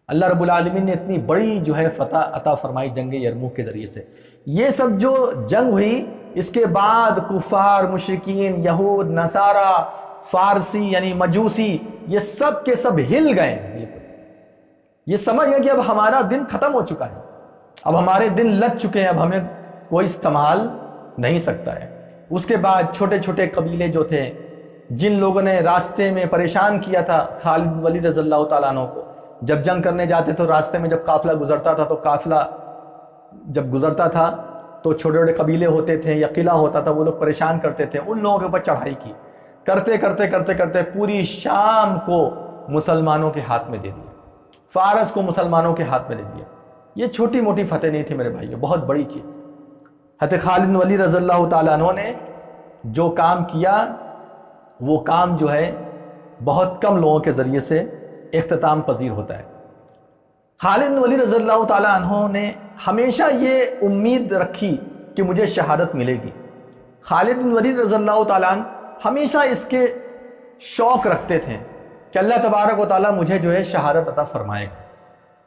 اللہ رب العالمین نے اتنی بڑی فتح عطا فرمائی جنگ یرموک کے ذریعے سے۔ یہ سب جو جنگ ہوئی، اس کے بعد کفار، مشرکین، یہود، نصارہ، فارسی یعنی مجوسی، یہ سب کے سب ہل گئے۔ یہ سمجھ گئے کہ اب ہمارا دن ختم ہو چکا ہے، اب ہمارے دن لگ چکے ہیں، اب ہمیں کوئی سنبھال نہیں سکتا ہے۔ اس کے بعد چھوٹے چھوٹے قبیلے جو تھے، جن لوگوں نے راستے میں پریشان کیا تھا خالد بن ولید رضی اللہ تعالیٰ عنہ کو، جب جنگ کرنے جاتے تو راستے میں جب قافلہ گزرتا تھا تو قافلہ جب گزرتا تھا تو چھوٹے چھوٹے قبیلے ہوتے تھے یا قلعہ ہوتا تھا، وہ لوگ پریشان کرتے تھے، ان لوگوں کے اوپر چڑھائی کی، کرتے پوری شام کو مسلمانوں کے ہاتھ میں دے دیا، فارس کو مسلمانوں کے ہاتھ میں دے دیا۔ یہ چھوٹی موٹی فتح نہیں تھی میرے بھائیو، بہت بڑی چیز تھی۔ حضرت خالد بن ولید رضی اللہ تعالیٰ عنہ نے جو کام کیا، وہ کام جو ہے بہت کم لوگوں کے ذریعے سے اختتام پذیر ہوتا ہے۔ خالد بن ولید رضی اللہ تعالیٰ عنہ نے ہمیشہ یہ امید رکھی کہ مجھے شہادت ملے گی۔ خالد بن ولید رضی اللہ تعالیٰ عنہ ہمیشہ اس کے شوق رکھتے تھے کہ اللہ تبارک و تعالیٰ مجھے جو ہے شہادت عطا فرمائے گا۔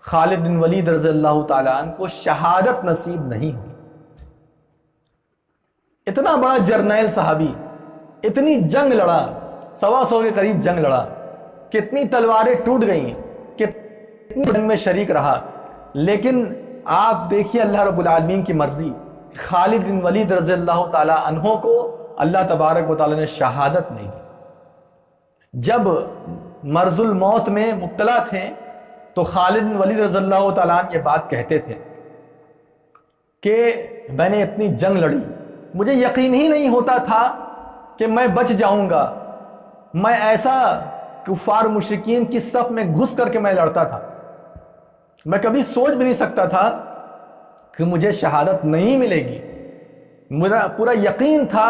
خالد بن ولید رضی اللہ تعالیٰ عنہ کو شہادت نصیب نہیں ہوئی۔ اتنا بڑا جرنیل صحابی، اتنی جنگ لڑا، 125 کے قریب جنگ لڑا، کتنی تلواریں ٹوٹ گئیں، کتنی جنگ میں شریک رہا، لیکن آپ دیکھیے اللہ رب العالمین کی مرضی، خالد بن ولید رضی اللہ تعالیٰ عنہ کو اللہ تبارک و تعالیٰ نے شہادت نہیں دی۔ جب مرض الموت میں مبتلا تھے تو خالد بن ولید رضی اللہ تعالیٰ عنہ یہ بات کہتے تھے کہ میں نے اتنی جنگ لڑی، مجھے یقین ہی نہیں ہوتا تھا کہ میں بچ جاؤں گا، میں ایسا کفار مشرکین کی صف میں گھس کر کے میں لڑتا تھا، میں کبھی سوچ بھی نہیں سکتا تھا کہ مجھے شہادت نہیں ملے گی۔ میرا پورا یقین تھا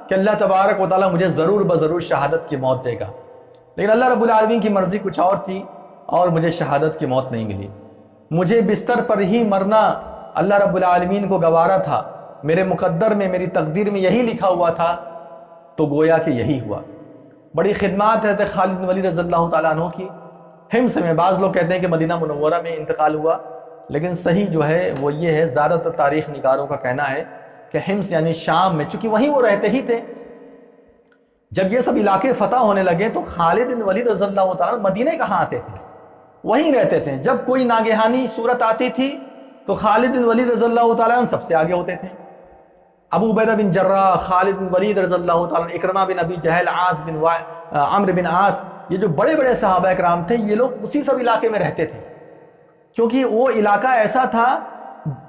کہ اللہ تبارک و تعالیٰ مجھے ضرور بضرور شہادت کی موت دے گا، لیکن اللہ رب العالمین کی مرضی کچھ اور تھی اور مجھے شہادت کی موت نہیں ملی۔ مجھے بستر پر ہی مرنا اللہ رب العالمین کو گوارا تھا، میرے مقدر میں، میری تقدیر میں یہی لکھا ہوا تھا، تو گویا کہ یہی ہوا۔ بڑی خدمات ہے خالد بن ولید رضی اللہ تعالیٰ عنہ کی۔ حمص میں، بعض لوگ کہتے ہیں کہ مدینہ منورہ میں انتقال ہوا، لیکن صحیح جو ہے وہ یہ ہے، زیادہ تر تاریخ نگاروں کا کہنا ہے کہ حمص یعنی شام میں، چونکہ وہیں وہ رہتے ہی تھے۔ جب یہ سب علاقے فتح ہونے لگے تو خالد بن ولید رضی اللہ تعالیٰ مدینہ کہاں آتے تھے؟ وہیں رہتے تھے۔ جب کوئی ناگہانی صورت آتی تھی تو خالد بن ولید رضی اللہ تعالیٰ سب سے آگے ہوتے تھے۔ ابو عبیدہ بن جراح، خالد بن ولید رضی اللہ تعالیٰ، اکرمہ بن ابی جہل، عمرو بن عاص، یہ جو بڑے بڑے صحابہ اکرام تھے، یہ لوگ اسی سب علاقے میں رہتے تھے، کیونکہ وہ علاقہ ایسا تھا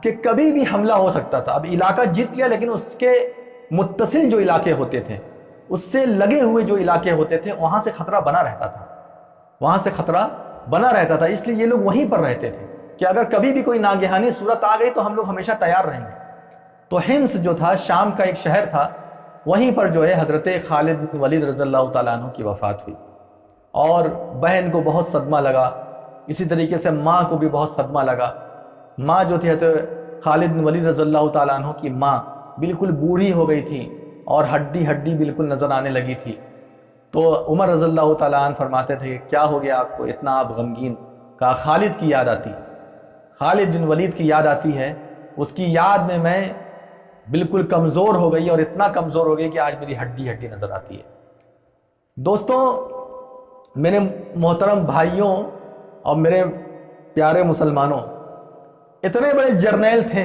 کہ کبھی بھی حملہ ہو سکتا تھا۔ اب علاقہ جیت لیا، لیکن اس کے متصل جو علاقے ہوتے تھے، اس سے لگے ہوئے جو علاقے ہوتے تھے، وہاں سے خطرہ بنا رہتا تھا، اس لیے یہ لوگ وہیں پر رہتے تھے کہ اگر کبھی بھی کوئی ناگہانی صورت آ گئی تو ہم لوگ ہمیشہ تیار رہیں گے۔ تو حمص جو تھا، شام کا ایک شہر تھا، وہیں پر جو ہے حضرت خالد بن ولید رضی اللہ تعالیٰ عنہ کی وفات ہوئی، اور بہن کو بہت صدمہ لگا، اسی طریقے سے ماں کو بھی بہت صدمہ لگا۔ ماں جو تھی حضرت خالد بن ولید رضی اللہ تعالیٰ عنہ کی ماں بالکل بوڑھی ہو گئی تھی اور ہڈی بالکل نظر آنے لگی تھی۔ تو عمر رضی اللہ تعالیٰ عنہ فرماتے تھے کہ کیا ہو گیا آپ کو، اتنا آپ غمگین؟ کہا خالد کی یاد آتی ہے، خالد بن ولید کی یاد آتی ہے، اس کی یاد میں بالکل کمزور ہو گئی، اور اتنا کمزور ہو گئی کہ آج میری ہڈی نظر آتی ہے۔ دوستوں، میرے محترم بھائیوں اور میرے پیارے مسلمانوں، اتنے بڑے جرنیل تھے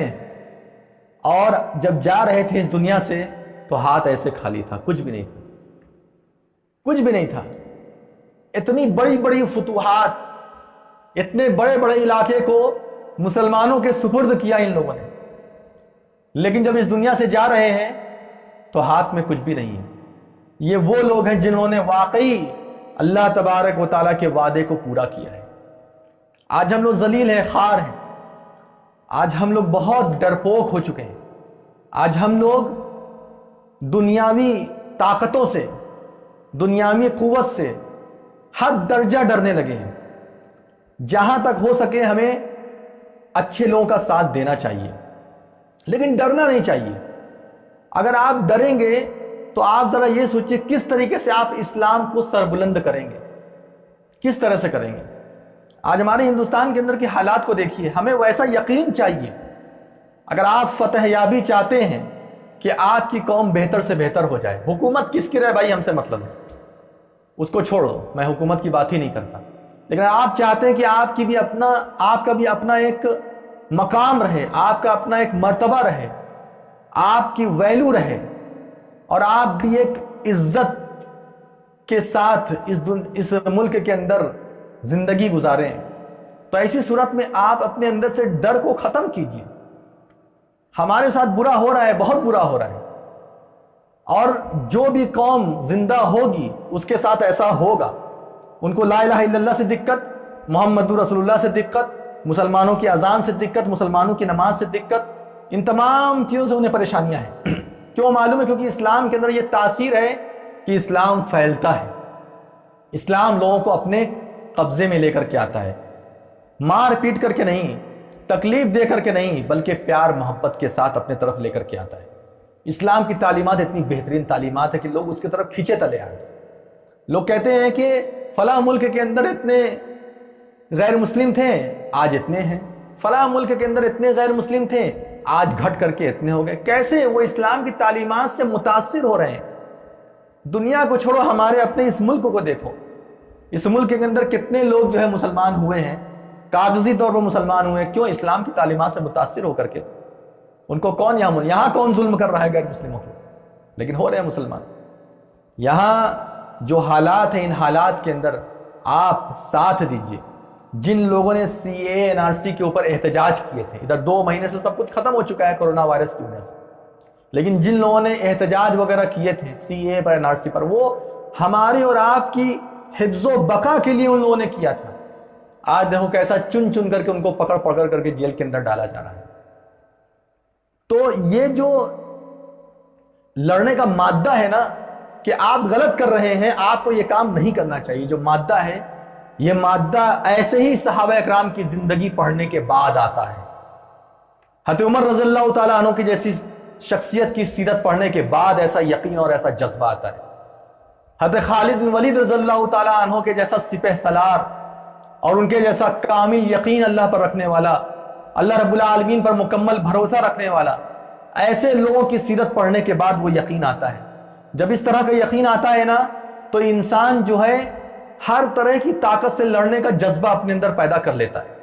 اور جب جا رہے تھے اس دنیا سے تو ہاتھ ایسے خالی تھا، کچھ بھی نہیں تھا، کچھ بھی نہیں تھا۔ اتنی بڑی بڑی فتوحات، اتنے بڑے بڑے علاقے کو مسلمانوں کے سپرد کیا ان لوگوں نے، لیکن جب اس دنیا سے جا رہے ہیں تو ہاتھ میں کچھ بھی نہیں ہے۔ یہ وہ لوگ ہیں جنہوں نے واقعی اللہ تبارک و تعالیٰ کے وعدے کو پورا کیا ہے۔ آج ہم لوگ ذلیل ہیں، خوار ہیں، آج ہم لوگ بہت ڈرپوک ہو چکے ہیں، آج ہم لوگ دنیاوی طاقتوں سے، دنیاوی قوت سے حد درجہ ڈرنے لگے ہیں۔ جہاں تک ہو سکے ہمیں اچھے لوگوں کا ساتھ دینا چاہیے، لیکن ڈرنا نہیں چاہیے۔ اگر آپ ڈریں گے تو آپ ذرا یہ سوچئے کس طریقے سے آپ اسلام کو سربلند کریں گے، کس طرح سے کریں گے۔ آج ہمارے ہندوستان کے اندر کے حالات کو دیکھیے، ہمیں ویسا یقین چاہیے۔ اگر آپ فتح یابی چاہتے ہیں کہ آپ کی قوم بہتر سے بہتر ہو جائے، حکومت کس کی رہے بھائی، ہم سے مطلب ہے، اس کو چھوڑو، میں حکومت کی بات ہی نہیں کرتا، لیکن آپ چاہتے ہیں کہ آپ کا بھی اپنا ایک مقام رہے، آپ کا اپنا ایک مرتبہ رہے، آپ کی ویلیو رہے، اور آپ بھی ایک عزت کے ساتھ اس ملک کے اندر زندگی گزاریں، تو ایسی صورت میں آپ اپنے اندر سے ڈر کو ختم کیجیے۔ ہمارے ساتھ برا ہو رہا ہے، بہت برا ہو رہا ہے، اور جو بھی قوم زندہ ہوگی اس کے ساتھ ایسا ہوگا۔ ان کو لا الہ الا اللہ سے دقت، محمد رسول اللہ سے دقت، مسلمانوں کی اذان سے دقت، مسلمانوں کی نماز سے دقت، ان تمام چیزوں سے انہیں پریشانیاں ہیں۔ کیوں معلوم ہے؟ کیونکہ اسلام کے اندر یہ تاثیر ہے کہ اسلام پھیلتا ہے، اسلام لوگوں کو اپنے قبضے میں لے کر کے آتا ہے، مار پیٹ کر کے نہیں، تکلیف دے کر کے نہیں، بلکہ پیار محبت کے ساتھ اپنے طرف لے کر کے آتا ہے۔ اسلام کی تعلیمات اتنی بہترین تعلیمات ہے کہ لوگ اس کی طرف کھینچے تلے آتے ہیں۔ لوگ کہتے ہیں کہ فلاں ملک کے اندر اتنے غیر مسلم تھے، آج اتنے ہیں، فلاں ملک کے اندر اتنے غیر مسلم تھے، آج گھٹ کر کے اتنے ہو گئے۔ کیسے وہ اسلام کی تعلیمات سے متاثر ہو رہے ہیں؟ دنیا کو چھوڑو، ہمارے اپنے اس ملک کو دیکھو، اس ملک کے اندر کتنے لوگ جو ہے مسلمان ہوئے ہیں، کاغذی طور پر مسلمان ہوئے ہیں، کیوں؟ اسلام کی تعلیمات سے متاثر ہو کر کے۔ ان کو کون یہاں کون ظلم کر رہا ہے غیر مسلموں کو؟ لیکن ہو رہے ہیں مسلمان۔ یہاں جو حالات ہیں، ان حالات کے اندر آپ ساتھ دیجئے۔ جن لوگوں نے سی اے این آر سی کے اوپر احتجاج کیے تھے، ادھر 2 مہینے سے سب کچھ ختم ہو چکا ہے کورونا وائرس کی وجہ سے، لیکن جن لوگوں نے احتجاج وغیرہ کیے تھے سی اے پر، این آر سی پر، وہ ہماری اور آپ کی حفظ و بقا کے لیے ان لوگوں نے کیا تھا۔ آج دیکھو کیسا چن چن کر کے ان کو پکڑ کر کے جیل کے اندر ڈالا جا رہا ہے۔ تو یہ جو لڑنے کا مادہ ہے نا، کہ آپ غلط کر رہے ہیں، آپ کو یہ کام نہیں کرنا چاہیے، جو مادہ ہے، یہ مادہ ایسے ہی صحابہ اکرام کی زندگی پڑھنے کے بعد آتا ہے۔ حضرت عمر رضی اللہ تعالیٰ عنہ کی جیسی شخصیت کی سیرت پڑھنے کے بعد ایسا یقین اور ایسا جذبہ آتا ہے۔ حضرت خالد بن ولید رضی اللہ تعالیٰ عنہ کے جیسا سپہ سالار اور ان کے جیسا کامل یقین اللہ پر رکھنے والا، اللہ رب العالمین پر مکمل بھروسہ رکھنے والا، ایسے لوگوں کی سیرت پڑھنے کے بعد وہ یقین آتا ہے۔ جب اس طرح کا یقین آتا ہے نا، تو انسان جو ہے ہر طرح کی طاقت سے لڑنے کا جذبہ اپنے اندر پیدا کر لیتا ہے،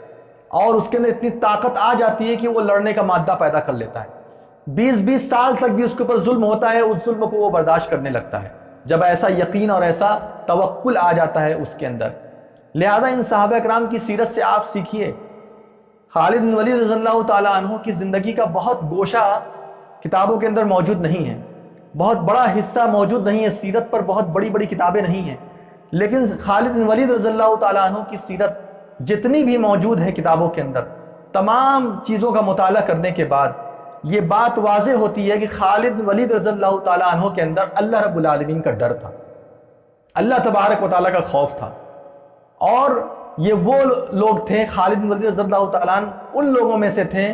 اور اس کے اندر اتنی طاقت آ جاتی ہے کہ وہ لڑنے کا مادہ پیدا کر لیتا ہے۔ 20 سال تک بھی اس کے اوپر ظلم ہوتا ہے، اس ظلم کو وہ برداشت کرنے لگتا ہے، جب ایسا یقین اور ایسا توکل آ جاتا ہے اس کے اندر۔ لہذا ان صحابہ اکرام کی سیرت سے آپ سیکھیے۔ خالد بن ولید رضی اللہ تعالیٰ عنہ کی زندگی کا بہت گوشہ کتابوں کے اندر موجود نہیں ہے، بہت بڑا حصہ موجود نہیں ہے، سیرت پر بہت بڑی بڑی کتابیں نہیں ہیں، لیکن خالد بن ولید رضی اللہ تعالیٰ عنہ کی سیرت جتنی بھی موجود ہے کتابوں کے اندر، تمام چیزوں کا مطالعہ کرنے کے بعد یہ بات واضح ہوتی ہے کہ خالد بن ولید رضی اللہ تعالیٰ عنہ کے اندر اللہ رب العالمین کا ڈر تھا، اللہ تبارک و تعالیٰ کا خوف تھا۔ اور یہ وہ لوگ تھے، خالد بن ولید رضی اللہ تعالیٰ عنہ ان لوگوں میں سے تھے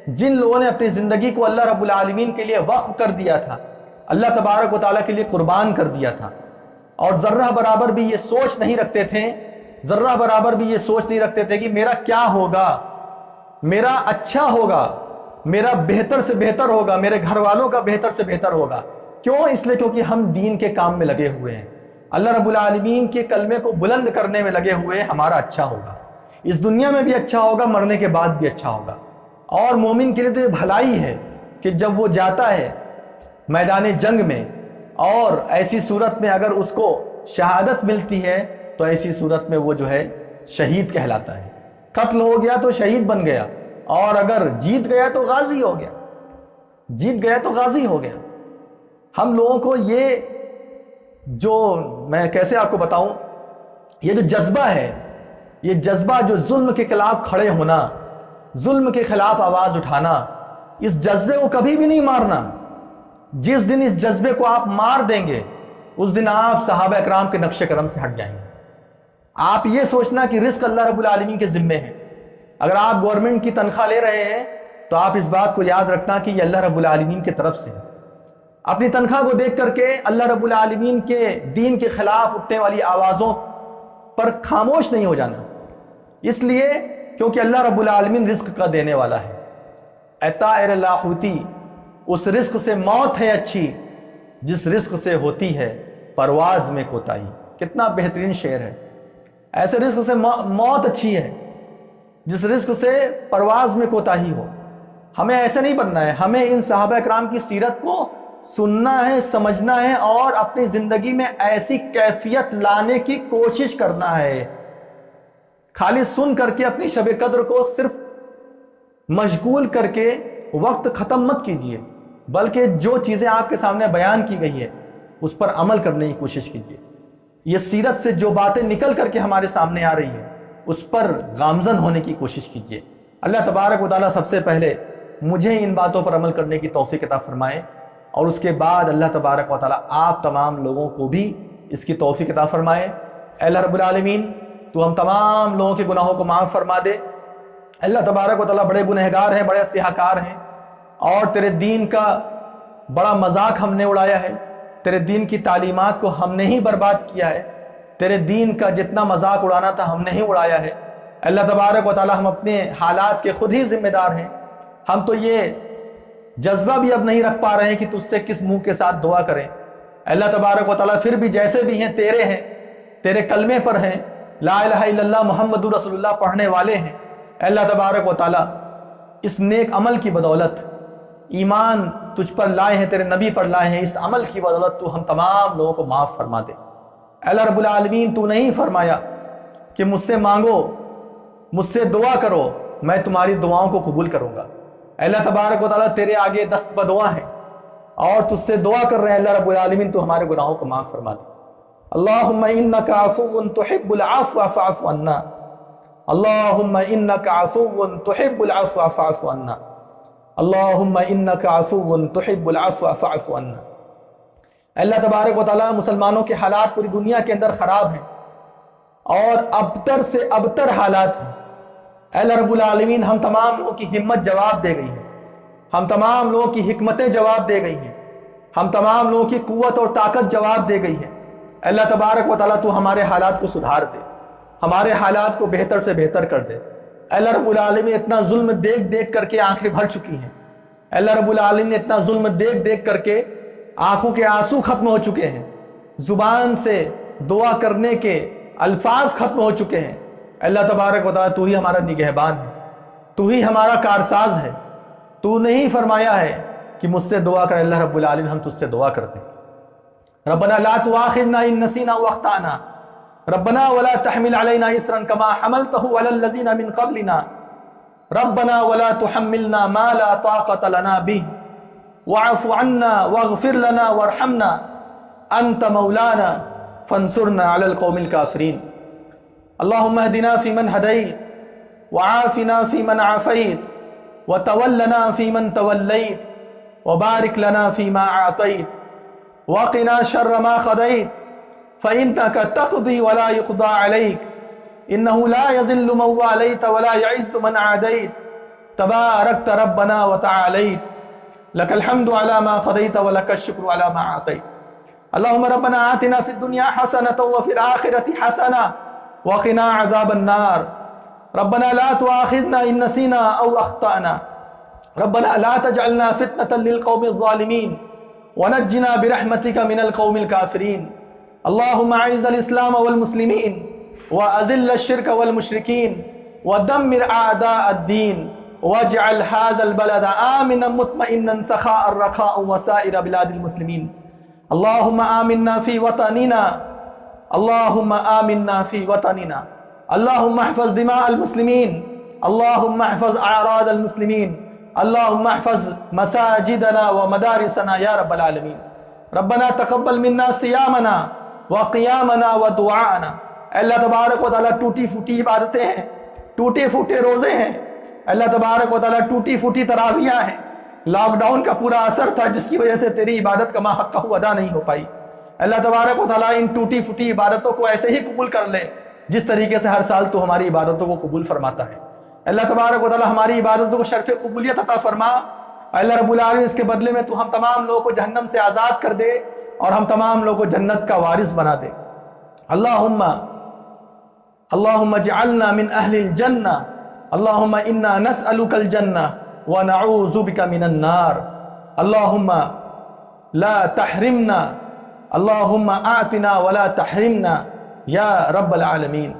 جن لوگوں نے اپنی زندگی کو اللہ رب العالمین کے لیے وقف کر دیا تھا، اللہ تبارک و تعالیٰ کے لیے قربان کر دیا تھا، اور ذرہ برابر بھی یہ سوچ نہیں رکھتے تھے، ذرہ برابر بھی یہ سوچ نہیں رکھتے تھے کہ میرا کیا ہوگا، میرا اچھا ہوگا، میرا بہتر سے بہتر ہوگا، میرے گھر والوں کا بہتر سے بہتر ہوگا۔ کیوں؟ اس لیے کیونکہ ہم دین کے کام میں لگے ہوئے ہیں۔ اللہ رب العالمین کے کلمے کو بلند کرنے میں لگے ہوئے ہمارا اچھا ہوگا، اس دنیا میں بھی اچھا ہوگا، مرنے کے بعد بھی اچھا ہوگا۔ اور مومن کے لیے تو یہ بھلائی ہے کہ جب وہ جاتا ہے میدان جنگ میں اور ایسی صورت میں اگر اس کو شہادت ملتی ہے تو ایسی صورت میں وہ جو ہے شہید کہلاتا ہے۔ قتل ہو گیا تو شہید بن گیا، اور اگر جیت گیا تو غازی ہو گیا، جیت گیا تو غازی ہو گیا۔ ہم لوگوں کو یہ جو میں کیسے آپ کو بتاؤں، یہ جو جذبہ ہے، یہ جذبہ جو ظلم کے خلاف کھڑے ہونا، ظلم کے خلاف آواز اٹھانا، اس جذبے کو کبھی بھی نہیں مارنا۔ جس دن اس جذبے کو آپ مار دیں گے اس دن آپ صحابہ اکرام کے نقش قدم سے ہٹ جائیں گے۔ آپ یہ سوچنا کہ رزق اللہ رب العالمین کے ذمے ہے۔ اگر آپ گورنمنٹ کی تنخواہ لے رہے ہیں تو آپ اس بات کو یاد رکھنا کہ یہ اللہ رب العالمین کی طرف سے ہے۔ اپنی تنخواہ کو دیکھ کر کے اللہ رب العالمین کے دین کے خلاف اٹھنے والی آوازوں پر خاموش نہیں ہو جانا، اس لیے کیونکہ اللہ رب العالمین رزق کا دینے والا ہے۔ اے طائر لاہوتی، اس رزق سے موت ہے اچھی جس رزق سے ہوتی ہے پرواز میں کوتاہی۔ کتنا بہترین شعر ہے۔ ایسے رزق سے موت اچھی ہے جس رزق سے پرواز میں کوتاہی ہو۔ ہمیں ایسے نہیں بننا ہے، ہمیں ان صحابہ اکرام کی سیرت کو سننا ہے، سمجھنا ہے، اور اپنی زندگی میں ایسی کیفیت لانے کی کوشش کرنا ہے۔ خالی سن کر کے اپنی شب قدر کو صرف مشغول کر کے وقت ختم مت کیجیے، بلکہ جو چیزیں آپ کے سامنے بیان کی گئی ہے اس پر عمل کرنے کی کوشش کیجیے۔ یہ سیرت سے جو باتیں نکل کر کے ہمارے سامنے آ رہی ہیں اس پر گامزن ہونے کی کوشش کیجیے۔ اللہ تبارک و تعالیٰ سب سے پہلے مجھے ان باتوں پر عمل کرنے کی توفیق عطا فرمائے، اور اس کے بعد اللہ تبارک و تعالیٰ آپ تمام لوگوں کو بھی اس کی توفیق عطا فرمائے۔ اے اللہ رب العالمین، تو ہم تمام لوگوں کے گناہوں کو معاف فرما دے۔ اللہ تبارک و تعالیٰ بڑے گنہگار ہیں، بڑے سیاہکار ہیں، اور تیرے دین کا بڑا مذاق ہم نے اڑایا ہے، تیرے دین کی تعلیمات کو ہم نے ہی برباد کیا ہے، تیرے دین کا جتنا مذاق اڑانا تھا ہم نے ہی اڑایا ہے۔ اللہ تبارک و تعالیٰ ہم اپنے حالات کے خود ہی ذمہ دار ہیں۔ ہم تو یہ جذبہ بھی اب نہیں رکھ پا رہے ہیں کہ تجھ سے کس منہ کے ساتھ دعا کریں۔ اللہ تبارک و تعالیٰ پھر بھی جیسے بھی ہیں تیرے ہیں، تیرے کلمے پر ہیں، لا الہ الا اللہ محمد رسول اللہ پڑھنے والے ہیں۔ اللہ تبارک و تعالیٰ اس نیک عمل کی بدولت، ایمان تجھ پر لائے ہیں، تیرے نبی پر لائے ہیں، اس عمل کی بدولت تو ہم تمام لوگوں کو معاف فرما دے۔ اللہ رب العالمین، تو نہیں فرمایا کہ مجھ سے مانگو، مجھ سے دعا کرو، میں تمہاری دعاؤں کو قبول کروں گا۔ اللہ تبارک و تعالیٰ تیرے آگے دست بدعا ہے اور تجھ سے دعا کر رہے ہیں، اللہ رب العالمین تو ہمارے گناہوں کو معاف فرما دے۔ اللہم انک عفو تحب العفو فاعف عنا، اللہم انک عفو تحب العفو فاعف عنا، اللہم انک عفو تحب العفو فاعف عنا۔ اللہ تبارک و تعالیٰ، مسلمانوں کے حالات پوری دنیا کے اندر خراب ہیں اور ابتر سے ابتر حالات ہیں۔ اے اللہ رب العالمین، ہم تمام لوگوں کی ہمت جواب دے گئی ہے، ہم تمام لوگوں کی حکمتیں جواب دے گئی ہیں، ہم تمام لوگوں کی قوت اور طاقت جواب دے گئی ہے۔ اللہ تبارک و تعالیٰ تو ہمارے حالات کو سدھار دے، ہمارے حالات کو بہتر سے بہتر کر دے۔ اللہ رب العالمین، اتنا ظلم دیکھ دیکھ کر کے آنکھیں بھر چکی ہیں۔ اللہ رب العالمین، اتنا ظلم دیکھ دیکھ کر کے آنکھوں کے آنسو ختم ہو چکے ہیں، زبان سے دعا کرنے کے الفاظ ختم ہو چکے ہیں۔ اللہ تبارک و تعالیٰ تو ہی ہمارا نگہبان ہے، تو ہی ہمارا کارساز ہے۔ تو نے ہی فرمایا ہے کہ مجھ سے دعا کر۔ اللہ رب العالمین، ہم تجھ سے دعا کرتے ہیں۔ ربنا لا تؤاخذنا ان نسینا واخطأنا، ربنا ولا تحمل علينا اسرا كما حملته على الذين من قبلنا، ربنا ولا تحملنا ما لا طاقة لنا به، واعف عنا واغفر لنا وارحمنا انت مولانا فانصرنا على القوم الكافرين۔ اللهم اهدنا فيمن هديت، وعافنا فيمن عافيت، وتولنا فيمن توليت، وبارك لنا فيما أعطيت، وقنا شر ما قضيت، فإنك تقضي ولا يقضى عليك، إنه لا يذل من واليت ولا يعز من عاديت، تباركت ربنا وتعاليت، لك الحمد على ما قضيت ولك الشكر على ما أعطيت۔ اللهم ربنا آتنا في الدنيا حسنة وفي الآخرة حسنة وقنا عذاب النار، ربنا لا تؤاخذنا إن نسينا أو أخطأنا، ربنا لا تجعلنا فتنة للقوم الظالمين ونجنا برحمتك من القوم الكافرين، اللهم اعز الاسلام والمسلمين واذل الشرك والمشركين ودمر اعداء الدين واجعل هذا البلد آمنا مطمئنا سخاء رخاء وسائر بلاد المسلمين. اللهم آمنا في وطننا، اللهم آمنا في وطننا. اللهم احفظ دماء المسلمين، اللهم احفظ اعراض المسلمين، اللهم احفظ مساجدنا ومدارسنا یا رب العالمین. ربنا تقبل منا صیامنا وقیامنا ودعاءنا. اللہ تبارک و تعالیٰ ٹوٹی پھوٹی عبادتیں ہیں، ٹوٹے پھوٹے روزے ہیں، اللہ تبارک و تعالیٰ ٹوٹی پھوٹی تراویحاں ہیں. لاک ڈاؤن کا پورا اثر تھا جس کی وجہ سے تیری عبادت کا ما حق ادا نہیں ہو پائی. اللہ تبارک و تعالیٰ ان ٹوٹی پھوٹی عبادتوں کو ایسے ہی قبول کر لے جس طریقے سے ہر سال تو ہماری عبادتوں کو قبول فرماتا ہے. اللہ تبارک و تعالیٰ ہماری عبادتوں کو شرف قبولیت عطا فرما. اللہ رب العالمین اس کے بدلے میں تو ہم تمام لوگوں کو جہنم سے آزاد کر دے اور ہم تمام لوگوں کو جنت کا وارث بنا دے. اللہم اجعلنا من اہل الجنہ، اللہم انا نسألک الجنہ ونعوذ بک من النار. اللہم لا تحرمنا، اللہم آتنا ولا تحرمنا یا رب العالمین.